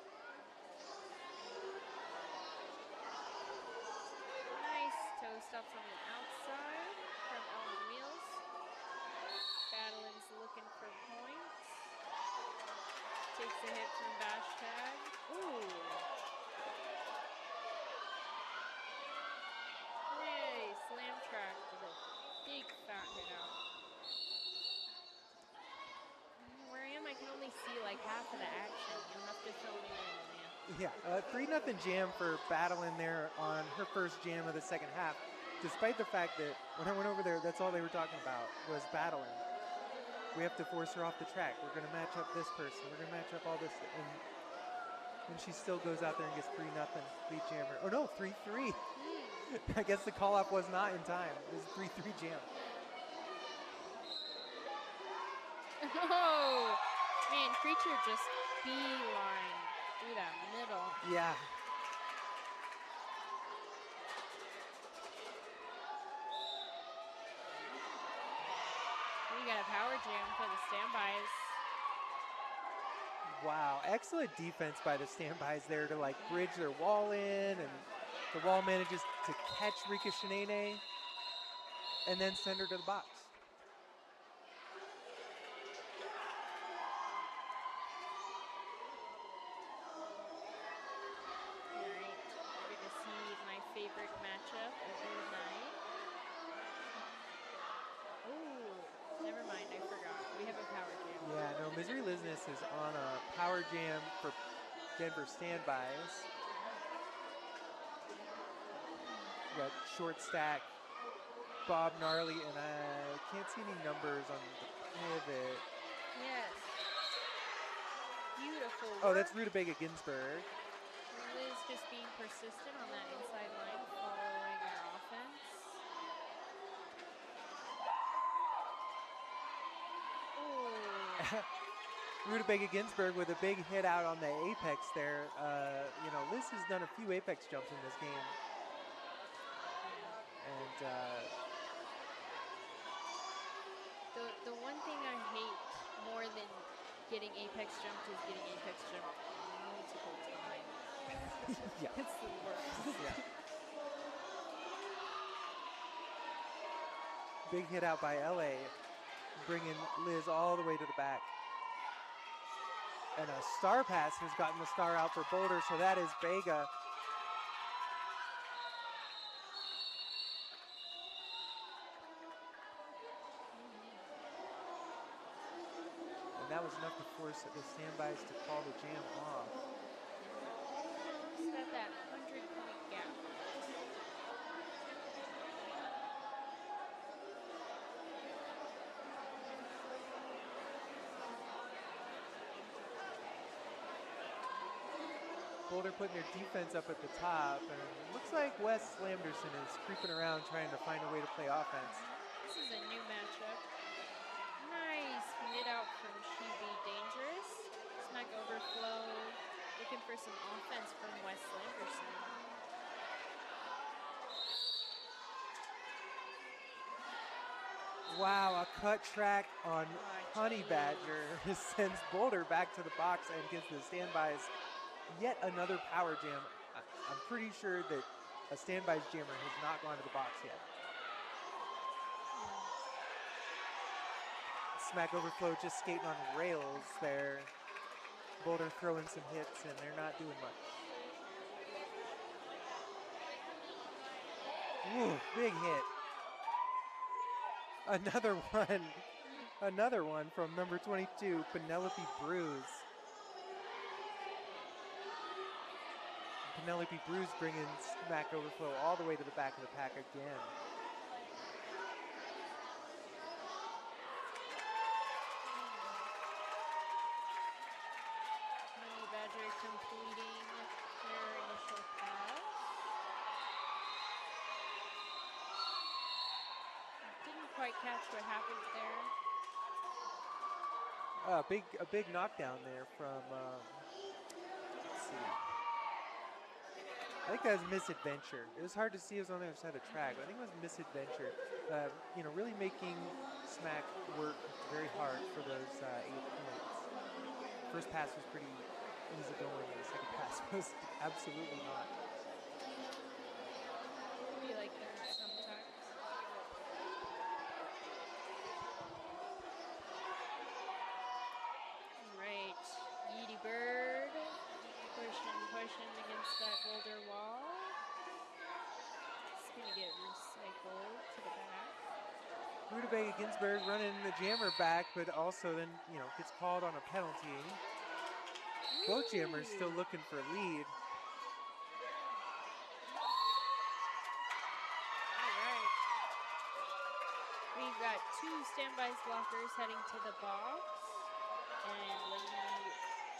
Nice toe stops on the outside from L on Wheels. Battling's looking for points. Takes a hit from Bashtag. Ooh. Hey, slam track with a big fat hit out. Where I am, I can only see like half of the action. You'll have to fill me in, man. Yeah, 3-0 jam for Battling there on her first jam of the second half. Despite the fact that when I went over there, that's all they were talking about was Battling. We have to force her off the track. We're going to match up this person. We're going to match up all this. And she still goes out there and gets 3-0 lead jammer. Oh no, 3-3. I guess the call-off was not in time. It was a 3-3 jam. Oh, man, Creature just beeline through that middle. Yeah. We got a power jam for the standbys. Wow, excellent defense by the standbys there to like bridge their wall in, and the wall manages to catch Rika Shinene and then send her to the box. All right, we're gonna see my favorite matchup of the night. Oh, never mind, I forgot. We have a power jam. Yeah, no, Misery Lizness is on a power jam for Denver standbys. We got Short Stack, Bob Gnarly, and I can't see any numbers on the pivot. Yes. Beautiful work. Oh, that's Rutabaga Ginsburg. Liz just being persistent on that inside line, following our offense. Oh, Rutabaga Ginsburg with a big hit out on the apex there. You know, Liz has done a few apex jumps in this game. And the one thing I hate more than getting apex jumped is getting apex jumped multiple times. yeah. It's the worst. Yeah. Big hit out by LA, bringing Liz all the way to the back. And a star pass has gotten the star out for Boulder, so that is Vega. And that was enough to force the standbys to call the jam off. Almost at that 100-point gap. Boulder putting their defense up at the top, and it looks like Wes Slamderson is creeping around trying to find a way to play offense. This is a new matchup. Nice hit out from She Be Dangerous. Smack overflow. Looking for some offense from Wes Slamderson. Wow, a cut track on Honey Badger sends Boulder back to the box and gives the standbys yet another power jam. I'm pretty sure that a standbys jammer has not gone to the box yet. Smack overflow just skating on rails there. Boulder throwing some hits and they're not doing much. Ooh, big hit. Another one from number 22, Penelope Bruce. Penelope Bruce bringing smack overflow all the way to the back of the pack again. Honey Badger completing their initial pass. Didn't quite catch what happened there. A big knockdown there from, let's see. I think that was Misadventure. It was hard to see, it was on the other side of the track, but I think it was Misadventure. You know, really making Smack work very hard for those 8 points. First pass was pretty easy going, and the second pass was absolutely not. We like that sometimes. Right, Yeety Bird pushing against that Boulder wall. It's gonna get recycled to the back. Rutabaga Ginsburg running the jammer back, but also then, you know, gets called on a penalty. Both jammers still looking for a lead. All right. We've got 2 standbys blockers heading to the box. And Lady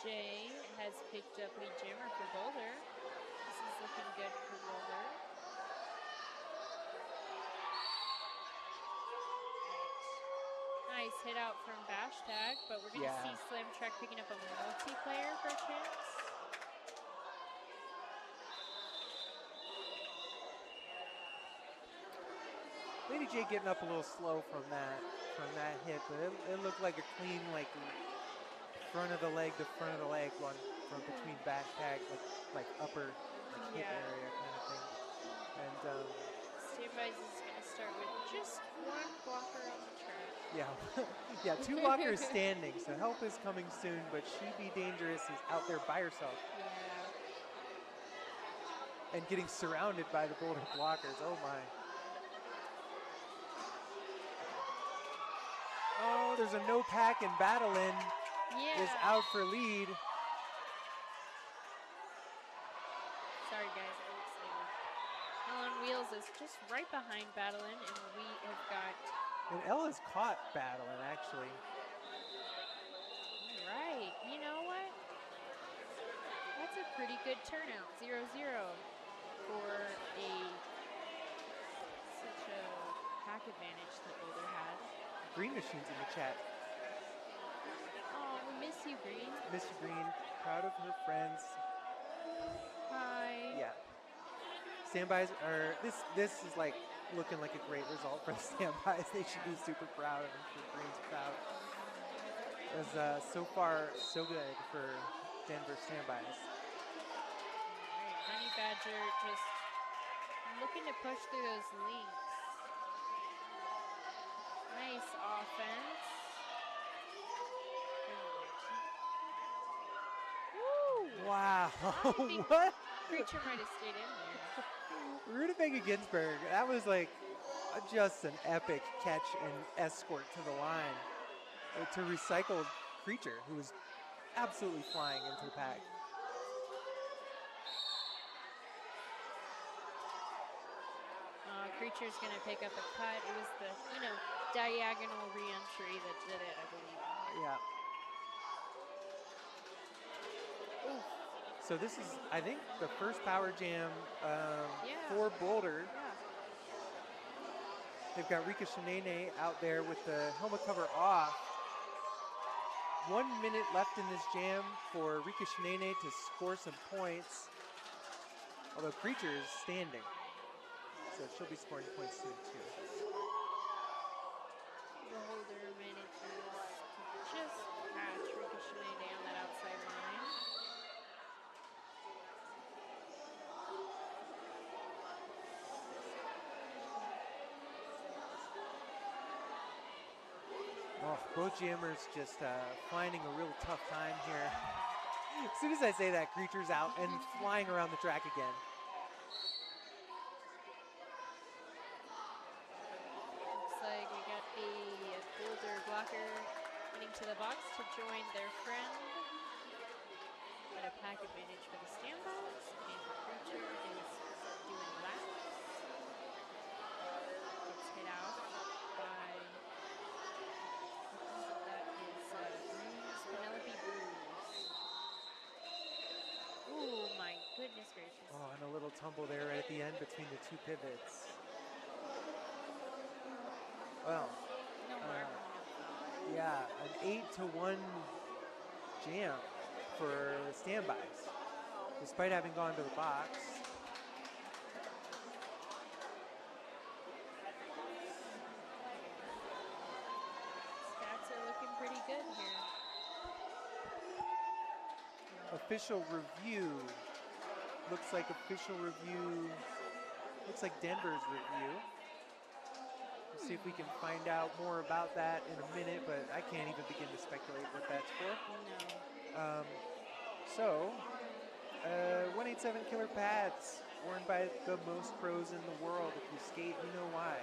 J has picked up lead jammer for Boulder. This is looking good for Boulder. Nice hit out from Bashtag, but we're going to see Slam Trek picking up a multiplayer perchance. Lady J getting up a little slow from that hit, but it looked like a clean, like front of the leg to front of the leg one from between Bashtag, like upper hip area kind of thing. And Standbys is going to start with just 1 blocker on the track. Yeah, 2 blockers standing, so help is coming soon, but She Be Dangerous is out there by herself. Yeah. And getting surrounded by the Boulder blockers, oh my. Oh, there's a no pack and Battlin is out for lead. Sorry guys, I'm excited. Hell on Wheels is just right behind Battlin, and we have got... And Ella's caught Battlin, actually. All right, you know what? That's a pretty good turnout, 0-0 for such a pack advantage that Boulder had. Green Machine's in the chat. Miss You Green. Miss Green, proud of her friends. Hi. Yeah. Standbys are this is like looking like a great result for the standbys. They should be super proud. I'm sure Green's proud. As so far so good for Denver standbys. Alright, Honey Badger just looking to push through those links. Nice offense. Woo! Wow. I think What? Creature might have stayed in there. Rutabaga Ginsburg, that was like just an epic catch and escort to the line to recycle Creature, who was absolutely flying into the pack. Creature's going to pick up a cut. It was the, diagonal re-entry that did it, I believe. Yeah. Oof. So this is, I think, the first power jam Yeah. for Boulder. Yeah. They've got Rika Shanene out there with the helmet cover off. 1 minute left in this jam for Rika Shanene to score some points. Although Creature is standing, so she'll be scoring points soon too. Boulder manages to just catch Rika Shanene on that outside line. Oh, both jammers just finding a real tough time here. As soon as I say that, Creature's out and flying around the track again. Looks like we got a Boulder blocker getting to the box to join their friend. Got a pack advantage for the standbys, and Creature is doing laps. Gets hit out by, that is Penelope Bruce. Ooh, my goodness gracious. Oh, and a little tumble there right at the end between the two pivots. Well, No mark on the yeah, an 8-1 jam for the standbys, despite having gone to the box. Stats are looking pretty good here. Official review. Looks like Denver's review. We'll see if we can find out more about that in a minute, but I can't even begin to speculate what that's for. No. So, 187 killer pads worn by the most pros in the world. If you skate, you know why.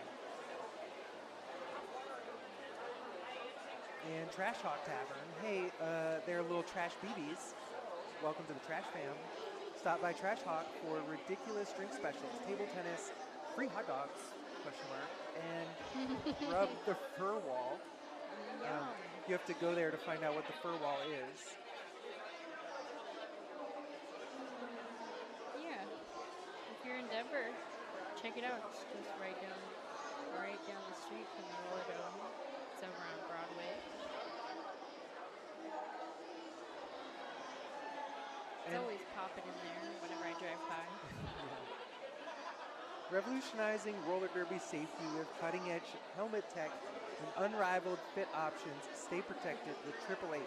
And Trash Hawk Tavern. Hey, they're little trash BBs. Welcome to the Trash Fam. Stop by Trash Hawk for ridiculous drink specials, table tennis, free hot dogs, and rub the fur wall. You have to go there to find out what the fur wall is. Yeah. If you're in Denver, check it out. It's just right down the street from the roller dome. It's over on Broadway. It's always popping in there whenever I drive by. Revolutionizing roller derby safety with cutting-edge helmet tech and unrivaled fit options. Stay protected with 888.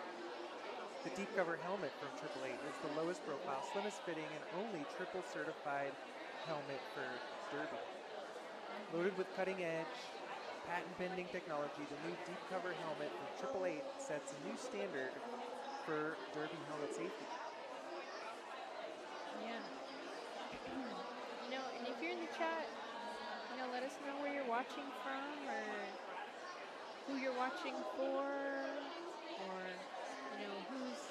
The deep cover helmet from 888 is the lowest profile, slimmest fitting, and only triple certified helmet for derby. Loaded with cutting-edge, patent-pending technology, the new deep cover helmet from 888 sets a new standard for derby helmet safety. Yeah. And if you're in the chat, let us know where you're watching from or who you're watching for, or who's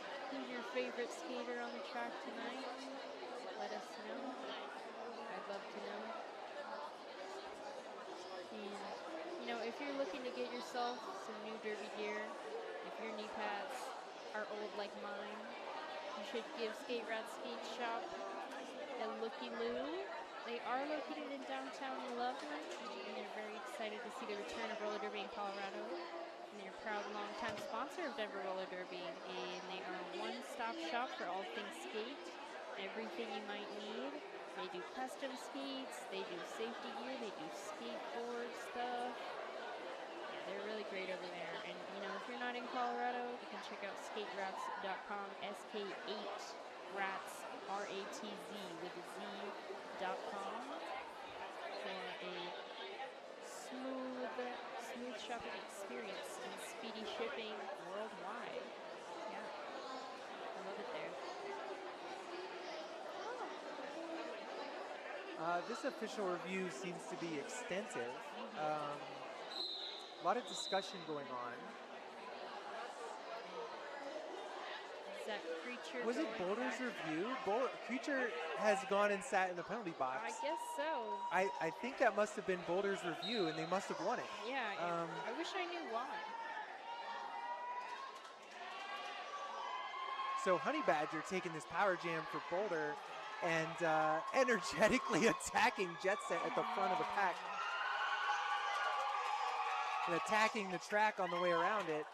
your favorite skater on the track tonight. Let us know. I'd love to know. And if you're looking to get yourself some new derby gear, if your knee pads are old like mine, you should give Skate Rat Skate Shop a looky-loo. They are located in downtown Loveland, and they're very excited to see the return of roller derby in Colorado. And they're a proud longtime sponsor of Denver Roller Derby, and they are a one-stop shop for all things skate, everything you might need. They do custom skates, they do safety gear, they do skateboard stuff. Yeah, they're really great over there. And you know, if you're not in Colorado, you can check out skaterats.com, SK8 Rats, RATZ with a Z.com for a smooth shopping experience and speedy shipping worldwide. Yeah, I love it there. This official review seems to be extensive. A lot of discussion going on. Is that Creature Was it going Boulder's back? review? Creature has gone and sat in the penalty box. I guess so. I think that must have been Boulder's review, and they must have won it. Yeah, I wish I knew why. So Honey Badger taking this power jam for Boulder and energetically attacking Jet Set at the front of the pack. And attacking the track on the way around it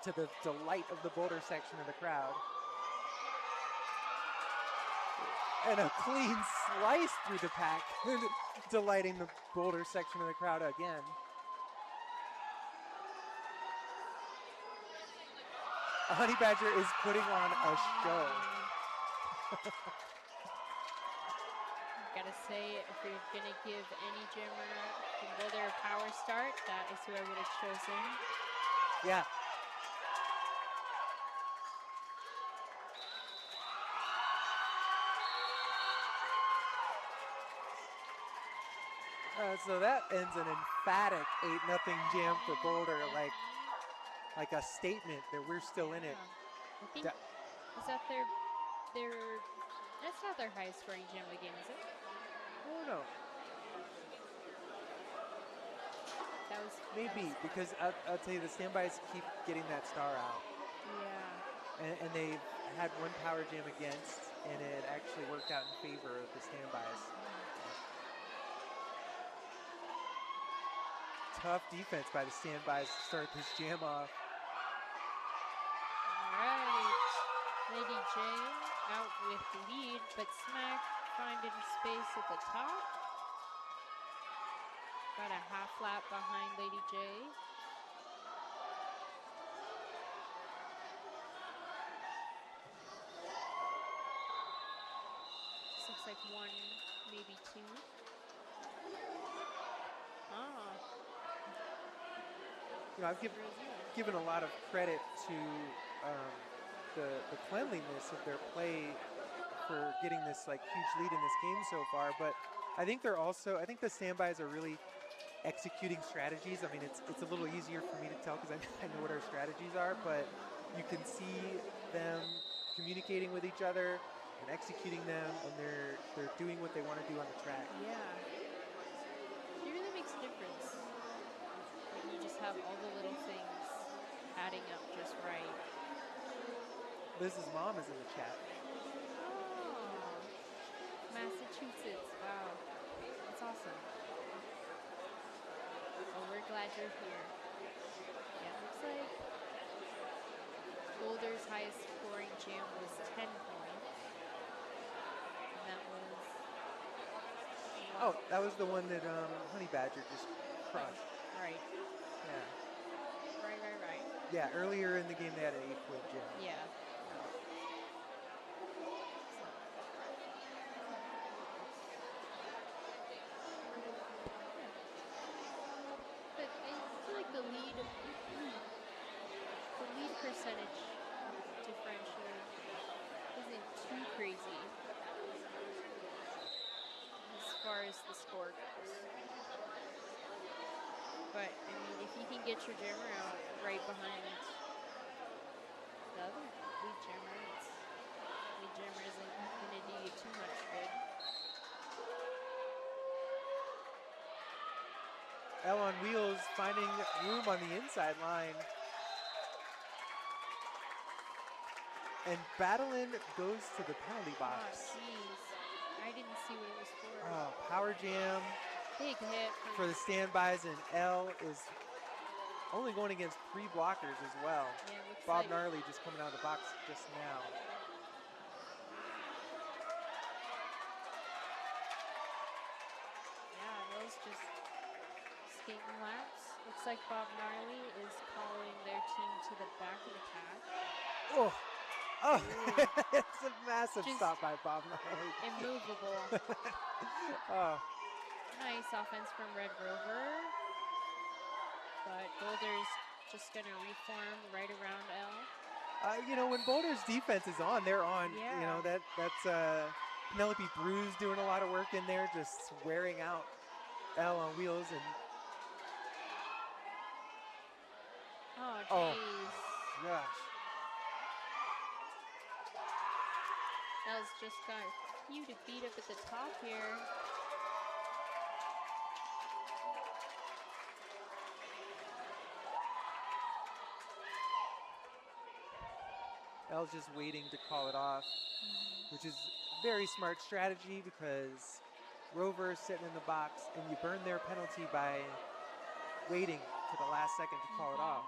to the delight of the Boulder section of the crowd. And a clean slice through the pack, delighting the Boulder section of the crowd again. Honey Badger is putting on a show. Gotta say, if you're gonna give any gymmer from Boulder a power start, that is who I would have chosen. Yeah. So that ends an emphatic 8-0 jam for Boulder, like a statement that we're still in it. I think, is that their, that's not their highest scoring jam of the game, is it? Oh, no. That was maybe, because I'll tell you, the standbys keep getting that star out. Yeah. And they had one power jam against, and it actually worked out in favor of the standbys. Tough defense by the standbys to start this jam off. All right. Lady J out with the lead, but Smack finding space at the top. Got a half lap behind Lady J. This looks like one, maybe two. Ah. You know, I've given a lot of credit to the cleanliness of their play for getting this huge lead in this game so far, but I think I think the standbys are really executing strategies. I mean, it's a little easier for me to tell because I know what our strategies are, but you can see them communicating with each other and executing them, and they're doing what they want to do on the track. Yeah. It really makes a difference when you just have all the little things adding up just right. Liz's mom is in the chat. Oh, Massachusetts. Wow. That's awesome. Well, we're glad you're here. Yeah, it looks like Boulder's highest scoring jam was 10 points. And that was... Oh, that was the one that Honey Badger just crushed. Right. Yeah. Right. Yeah, earlier in the game they had an 8-point jam. Yeah. But I feel like the lead percentage differential isn't too crazy as far as the score goes. But I mean, if you can get your jammer out right behind the other lead jammer, lead jammer isn't going to do you too much good. L on wheels finding room on the inside line. And Battlein goes to the penalty box. Oh, jeez. I didn't see what it was for. Power jam. Big hit for the standbys, and L is only going against 3 blockers as well. Yeah, it looks Bob like Gnarly just coming out of the box just now. yeah, El's just skating laps. Looks like Bob Gnarly is calling their team to the back of the pack. Oh, oh, Ooh. it's a massive Just stop by Bob Gnarly. Immovable. Oh, Nice offense from Red Rover. But Boulder's just going to reform right around L. you know, when Boulder's defense is on, they're on. Yeah. You know, that's Penelope Bruce doing a lot of work in there, just wearing out L on wheels. And Oh, oh, jeez. gosh. L's just got you to beat up at the top here. L's just waiting to call it off, which is very smart strategy because Rover's sitting in the box and you burn their penalty by waiting to the last second to call it off.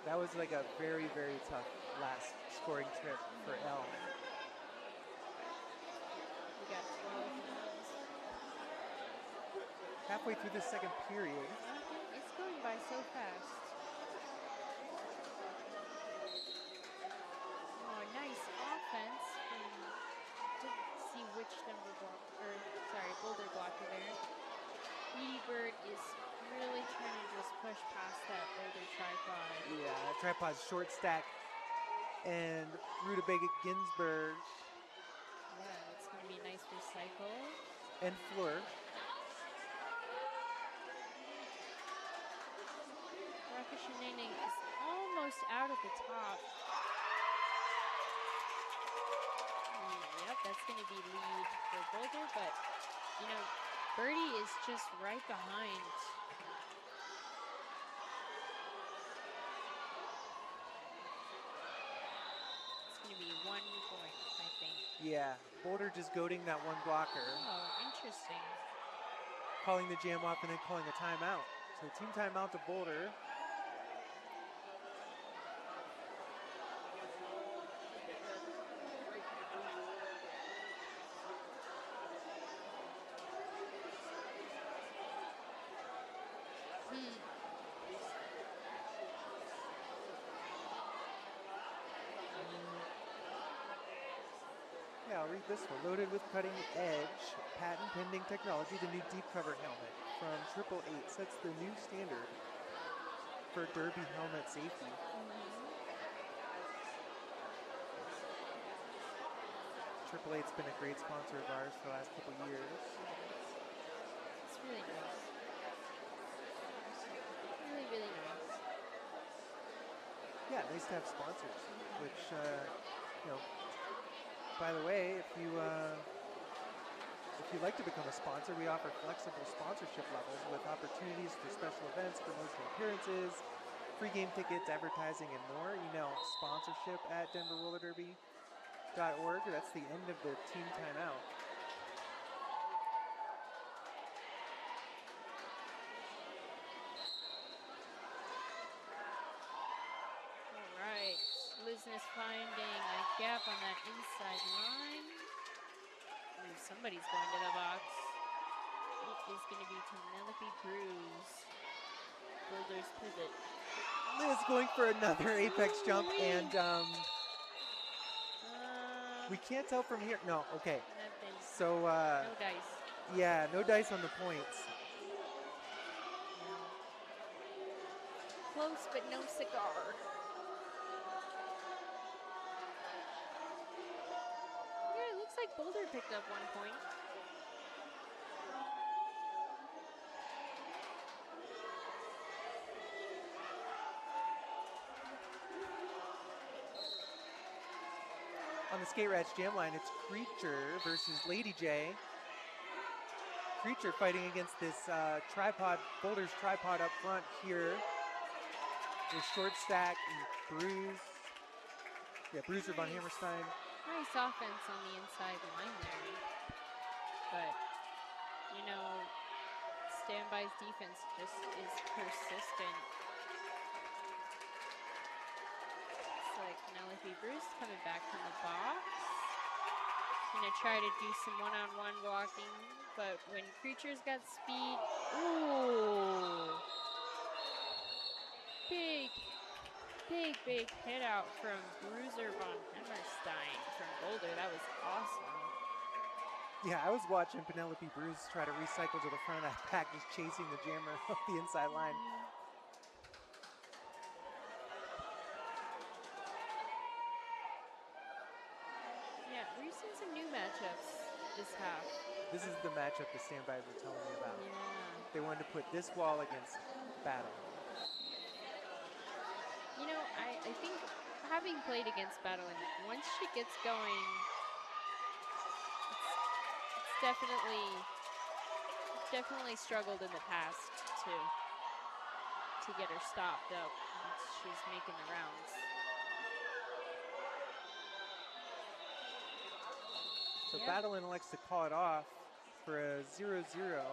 That was like a very, very tough last scoring trip for L. We got 12 runs. Halfway through the second period. It's going by so fast. Oh, nice offense from, didn't see which number block, or sorry, Boulder blocker there. Edie Bird is really trying to just push past that Boulder tripod. Yeah, that tripod's short stack. And Rutabaga Ginsburg Yeah, it's going to be a nice recycle. and Fleur. Rakashinene is almost out at the top. Yep, that's going to be lead for Boulder, but, you know, Birdie is just right behind. It's going to be 1 point, I think. Yeah, Boulder just goading that one blocker, Oh, interesting. calling the jam off and then calling a timeout. So team timeout to Boulder. Yeah, I'll read this one. Loaded with cutting edge, patent pending technology, the new deep cover helmet from 888 sets the new standard for derby helmet safety. Triple Eight's been a great sponsor of ours for the last couple years. It's really nice. Really, really nice. Yeah, nice to have sponsors, which, you know, by the way, if you'd like to become a sponsor, we offer flexible sponsorship levels with opportunities for special events, promotional appearances, free game tickets, advertising, and more. Email sponsorship@denverrollerderby.org. That's the end of the team timeout. All right. Lisness finding a gap on that inside line. Ooh, somebody's going to the box. It is going to be Penelope Cruz. Boulder's pivot. Liz going for another apex jump, and we can't tell from here. No, okay. Nothing. So, No dice. yeah, no dice on the points. Close, but no cigar. Yeah, it looks like Boulder picked up 1 point. On the Skate Rats Jam line, it's Creature versus Lady J. Creature fighting against this tripod, Boulder's tripod up front here. With short stack and Bruise. Yeah, Bruiser von Hammerstein. Nice offense on the inside line there. But, you know, Standby's defense just is persistent. It's like Penelope Bruce coming back from the box. Gonna try to do some one-on-one blocking, but when Creature's got speed, ooh, big hit out from Bruiser von Hemmerstein from Boulder. That was awesome. Yeah, I was watching Penelope Bruce try to recycle to the front of that pack, just chasing the jammer off the inside line. Yeah, we've seen some new matchups this half. This is the matchup the standbys were telling me about. Yeah. They wanted to put this wall against Battle. You know, I think having played against Battle, and once she gets going, it's definitely struggled in the past to get her stopped up once she's making the rounds. So Yep. Battle elects to call it off for a 0-0. You know,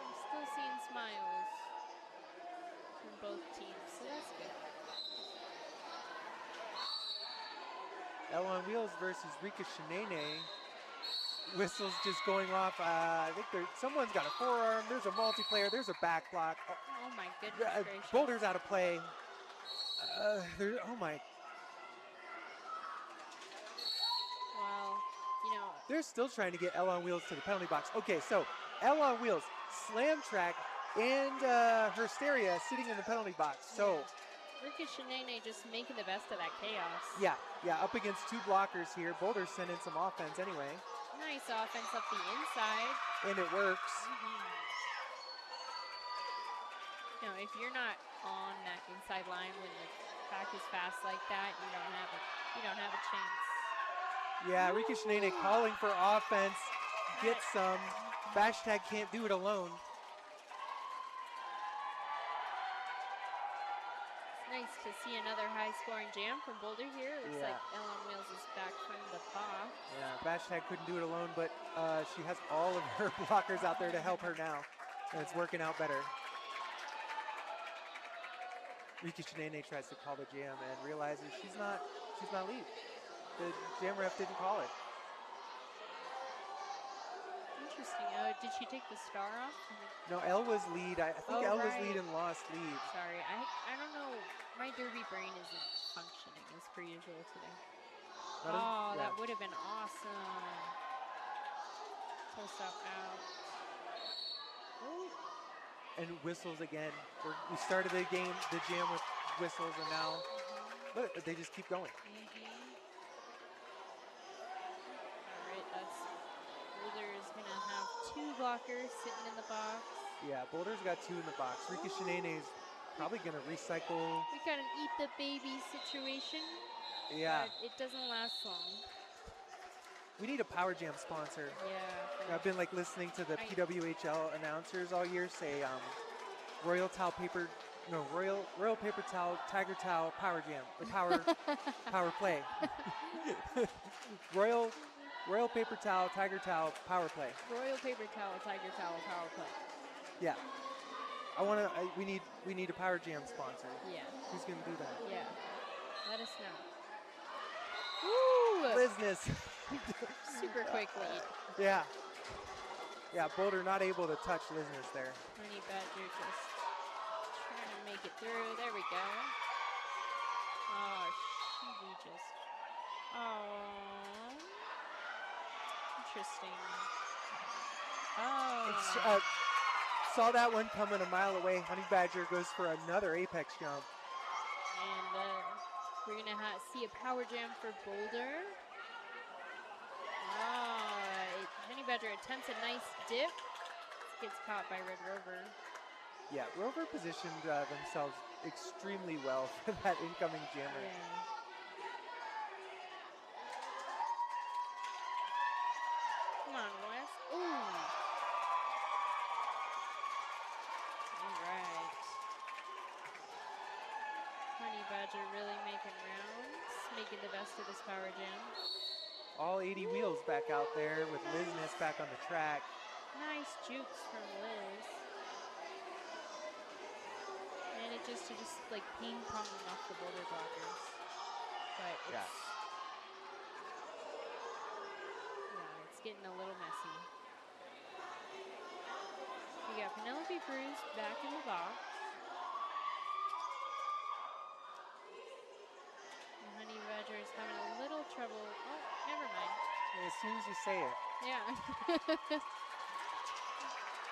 I'm still seeing smiles from both teams, so that's good. L on Wheels versus Rika Shinene. Whistles just going off. I think someone's got a forearm. There's a multiplayer. There's a back block. Oh my goodness gracious. Boulder's out of play. Oh my. Well, you know, They're still trying to get L on Wheels to the penalty box. Okay, so L on Wheels, Slam Track, and Hersteria sitting in the penalty box. So Rika Shinene just making the best of that chaos. yeah, up against two blockers here. Boulder's sending some offense anyway. Nice offense up the inside. And it works. You know, if you're not on that inside line when the back is fast like that, you don't have a chance. Yeah, Rika Shinene calling for offense. Get some. Bashtag can't do it alone. Nice to see another high-scoring jam from Boulder here. Looks like L on Wheels is back from the box. Yeah, Bashtag couldn't do it alone, but she has all of her blockers out there to help her now, and it's working out better. Rika Shinene tries to call the jam and realizes she's not lead. The jam ref didn't call it. Interesting. Did she take the star off? No, L was lead. I think L was lead and lost lead. Sorry, I don't know. My derby brain isn't functioning as per usual today. That would have been awesome. Post up out. Ooh. And whistles again. We started the game, the jam with whistles, and now look, they just keep going. All right, Boulder is gonna have two blockers sitting in the box. Yeah, Boulder's got two in the box. Rika Shinene's probably gonna recycle. We got an eat the baby situation. Yeah. But it doesn't last long. We need a Power Jam sponsor. Yeah. I've been like listening to the PWHL announcers all year say Royal Paper Towel, Tiger Towel, Power Jam, or Power Play. Royal Paper Towel, Tiger Towel, Power Play. Royal Paper Towel, Tiger Towel, Power Play. Yeah. We need a Power Jam sponsor. Yeah. Who's gonna do that? Yeah. Let us know. Woo! Business. Super quick lead. Yeah. Yeah, Boulder not able to touch Lizness there. Honey Badger just trying to make it through. There we go. Oh, she just. Oh. Interesting. Oh. Saw that one coming a mile away. Honey Badger goes for another apex jump. And we're going to see a power jam for Boulder. Honey Badger attempts a nice dip. Gets caught by Red Rover. Yeah, Rover positioned themselves extremely well for that incoming jammer. Yeah. Badger really making rounds, making the best of this power jam. All 80 wheels back out there with Liz Ness back on the track. Nice jukes from Liz. And it just like ping ponging off the boulder blockers. But it's, yeah, it's getting a little messy. We got Penelope Cruz back in the box. And Honey Badger is having a little trouble. Oh, never mind. As soon as you say it. Yeah.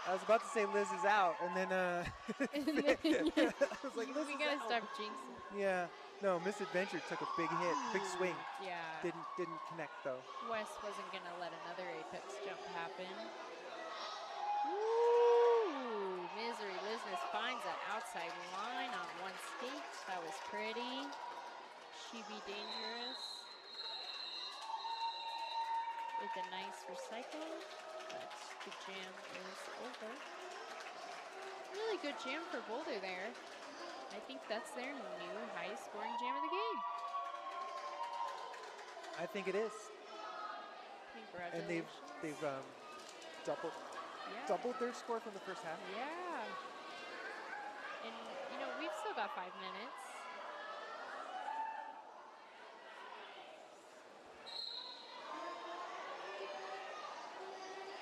I was about to say Liz is out, and then, I was like, Liz we is gotta out. stop jinxing. Yeah. No, Misadventure took a big hit, big swing. Yeah. Didn't connect though. Wes wasn't gonna let another apex jump happen. Ooh, Misery Lizness finds that outside line on one skate. That was pretty. She be dangerous. With a nice recycle. But the jam is over. Really good jam for Boulder there. I think that's their new highest scoring jam of the game. I think it is. Congratulations. And they've doubled their score from the first half. Yeah. And you know, we've still got 5 minutes.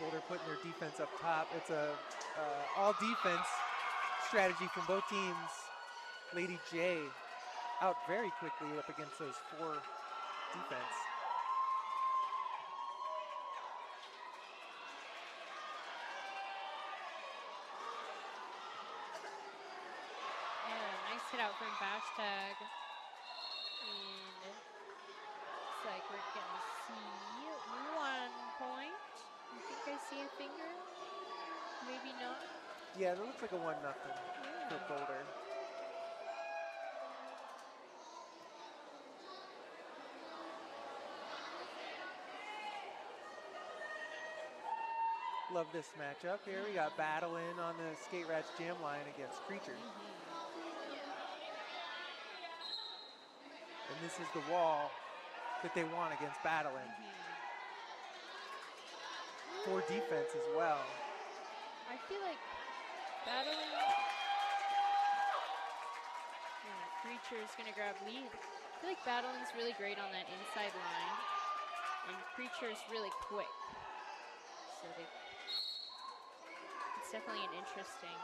Boulder putting their defense up top. It's a all defense strategy from both teams. Lady J out very quickly up against those 4 defense. Yeah, nice hit out from Bashtag. And looks like we're gonna see 1 point. I think I see a finger. Maybe not. Yeah, that looks like a 1-0 for Boulder. Love this matchup here. We got battling on the Skate Rats jam line against Creature. And this is the wall that they want against battling. For defense as well. I feel like battling. Creature is gonna grab lead. I feel like battling's really great on that inside line, and Creature's really quick. So it's definitely an interesting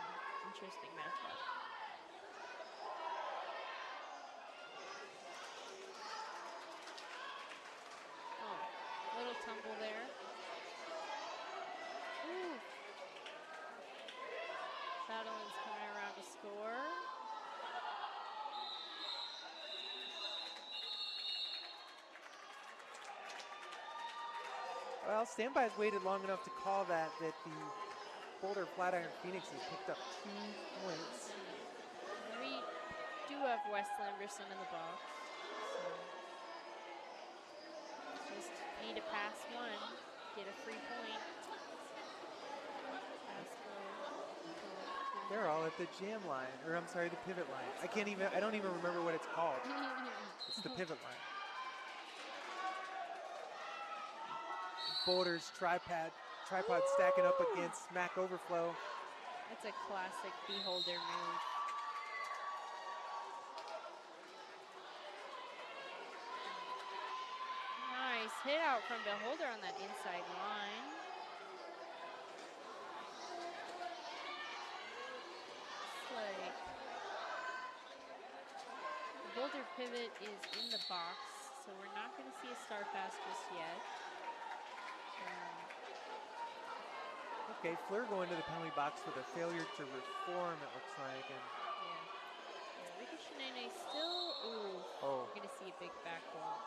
matchup. Oh, little tumble there. Ooh. Battling's coming around to score. Well, Standby's waited long enough to call that the Boulder Flatiron Phoenix has picked up 2 points. We do have Wes Lamberson in the box. So just need to pass 1, get a free point. They're all at the jam line, or I'm sorry, the pivot line. I don't even remember what it's called. It's the pivot line. Boulder's tripod stacking up against Smack Overflow. That's a classic Beholder move. Nice hit out from Beholder on that inside line. Looks like the Boulder pivot is in the box, so we're not going to see a star pass just yet. Okay, Fleur going to the penalty box with a failure to reform, it looks like. And yeah, Rika Shinene still, we're going to see a big back block.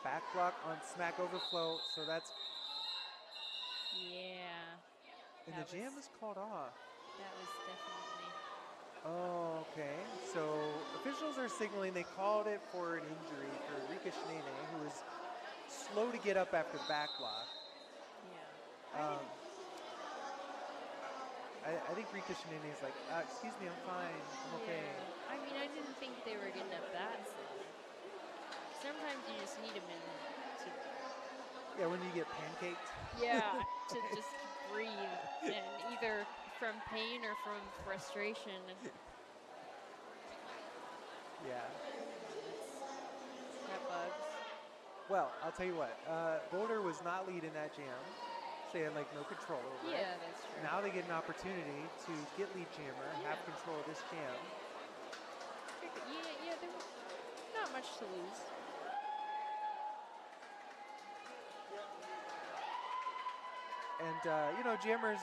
Back block on Smack Overflow, so that's... Yeah. And the jam is called off. That was definitely... Oh, okay. So officials are signaling they called it for an injury for Rika Shinene, who was slow to get up after back block. Yeah. I think Rika Shinene is like, excuse me, I'm fine. I'm okay. Yeah. I mean, I didn't think they were getting up that slow. Sometimes you just need a minute to, Yeah, when you get pancaked. yeah, to just breathe, and either from pain or from frustration. Yeah. That bugs. Well, I'll tell you what. Boulder was not leading that jam. They had like no control over it. Yeah, that's true. Now they get an opportunity to get lead jammer, have Yeah. control of this jam. Yeah, there was not much to lose. And you know, jammers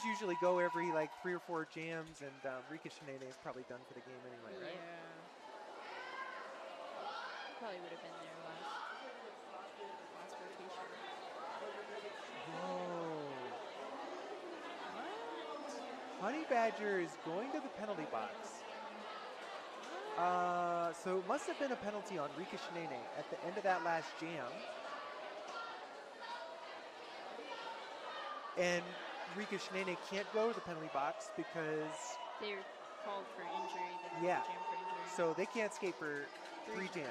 usually go every like 3 or 4 jams, and Rika Shinene is probably done for the game anyway, right? Yeah. Probably would have been there last rotation. Whoa. What? Honey Badger is going to the penalty box. So it must have been a penalty on Rika Shinene at the end of that last jam. And Rika Shinene can't go to the penalty box because They're called for injury. Yeah. Jam for injury. so they can't skate for 3 jams.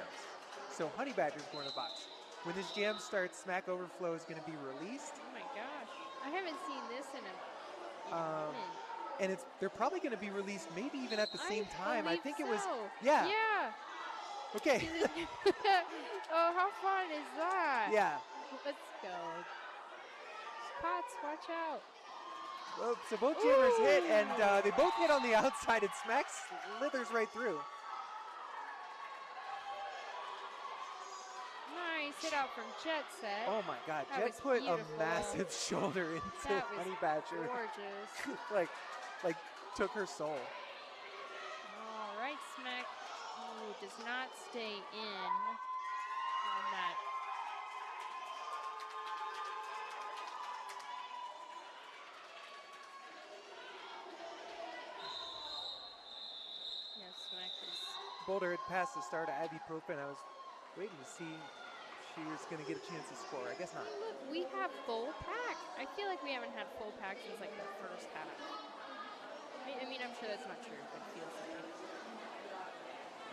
So Honey Badger's going to the box. When this jam starts, Smack Overflow is going to be released. Oh my gosh. I haven't seen this in a minute. And they're probably going to be released maybe even at the same time. I think it was, so. yeah. Yeah. Okay. Oh, how fun is that? Yeah. Let's go. Pots, watch out. Well, so both jammers hit, and they both hit on the outside, and Smack slithers right through. Nice hit out from Jet Set. Oh my God, That Jet was put beautiful. a massive shoulder into That was Honey Badger. gorgeous. like took her soul. All right, Smack. Ooh, does not stay in on that. Yeah, Smack is. Boulder had passed the start of ibuprofen. I was waiting to see if she was going to get a chance to score. I guess not. Look, we have full pack. I feel like we haven't had full pack since like the first half. I mean, I'm sure that's not true, but it feels like it.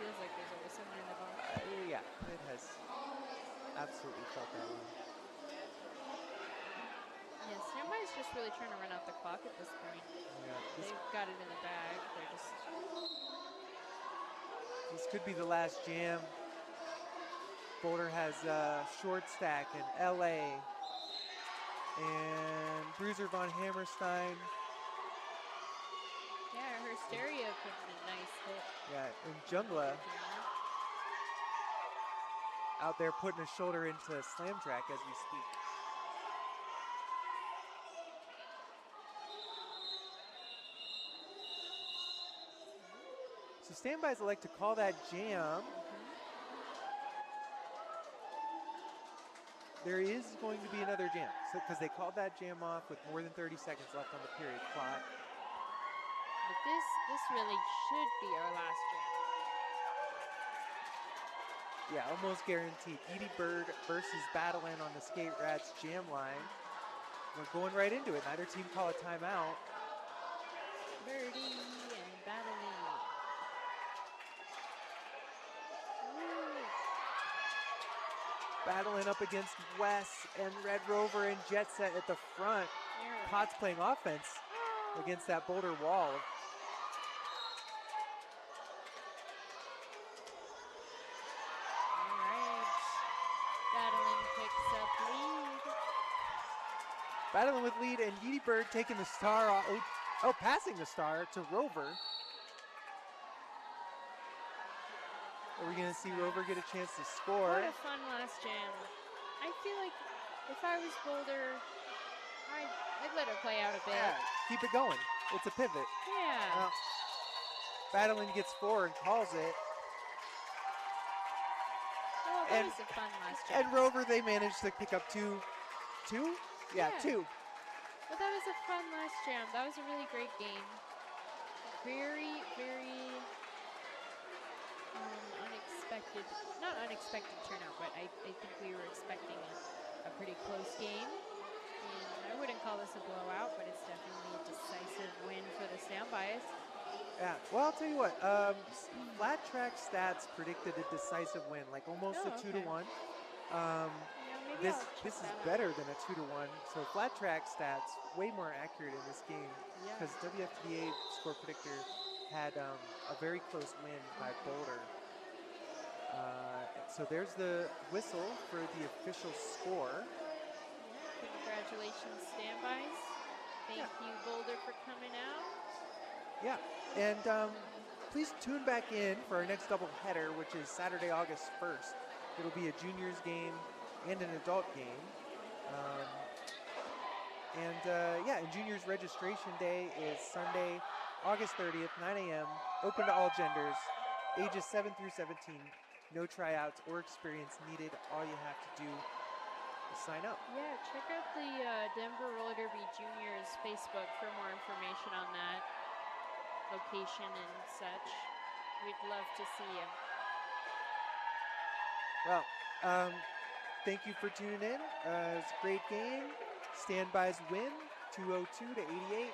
Feels like there's always someone in the box. Yeah, it has absolutely felt that way. Yeah, Standby's just really trying to run out the clock at this point. Yeah, They've got it in the bag. They're just. this could be the last jam. Boulder has Short Stack and LA and Bruiser von Hammerstein. Yeah, her stereo put in a nice hit. Yeah, and Jungla out there putting a shoulder into Slam Track as we speak. So standbys like to call that jam. There is going to be another jam, because they called that jam off with more than 30 seconds left on the period clock. But this really should be our last jam. Yeah, almost guaranteed. Edie Bird versus Battlein on the Skate Rats jam line. We're going right into it. Neither team call a timeout. Birdie and Battling. Battling up against Wes and Red Rover and Jet Set at the front. Potts playing offense against that Boulder wall. All right. Battling picks up lead. Battling with lead, and Edie Bird taking the star off. Oh, passing the star to Rover. Are we going to see Rover get a chance to score? What a fun last jam. I feel like if I was Boulder, I'd let it play out a bit. Yeah, keep it going. It's a pivot. Yeah. Battling gets 4 and calls it. Oh, that was a fun last jam. And Rover, they managed to pick up two? Yeah, 2. But that was a fun last jam. That was a really great game. Very, very unexpected. Not unexpected turnout, but I think we were expecting a pretty close game. And I wouldn't call this a blowout, but it's definitely a decisive win for the Standbys. Yeah. Well, I'll tell you what. Flat Track Stats predicted a decisive win, like almost Oh, a 2 to okay. 1. Yeah, maybe This I'll check this is that out. better than a 2 to 1. So Flat Track Stats way more accurate in this game Yeah. because WFTDA score predictor had a very close win by Boulder. So there's the whistle for the official score. Yeah, congratulations, Standbys. Thank Yeah. you, Boulder, for coming out. Yeah, and please tune back in for our next doubleheader, which is Saturday, August 1st. It'll be a juniors game and an adult game. Yeah, and juniors registration day is Sunday, August 30th, 9 a.m., open to all genders, ages 7 through 17. No tryouts or experience needed. All you have to do is sign up. Yeah, check out the Denver Roller Derby Juniors Facebook for more information on that location and such. We'd love to see you. Well, thank you for tuning in. It was a great game. Standbys win 202 to 88.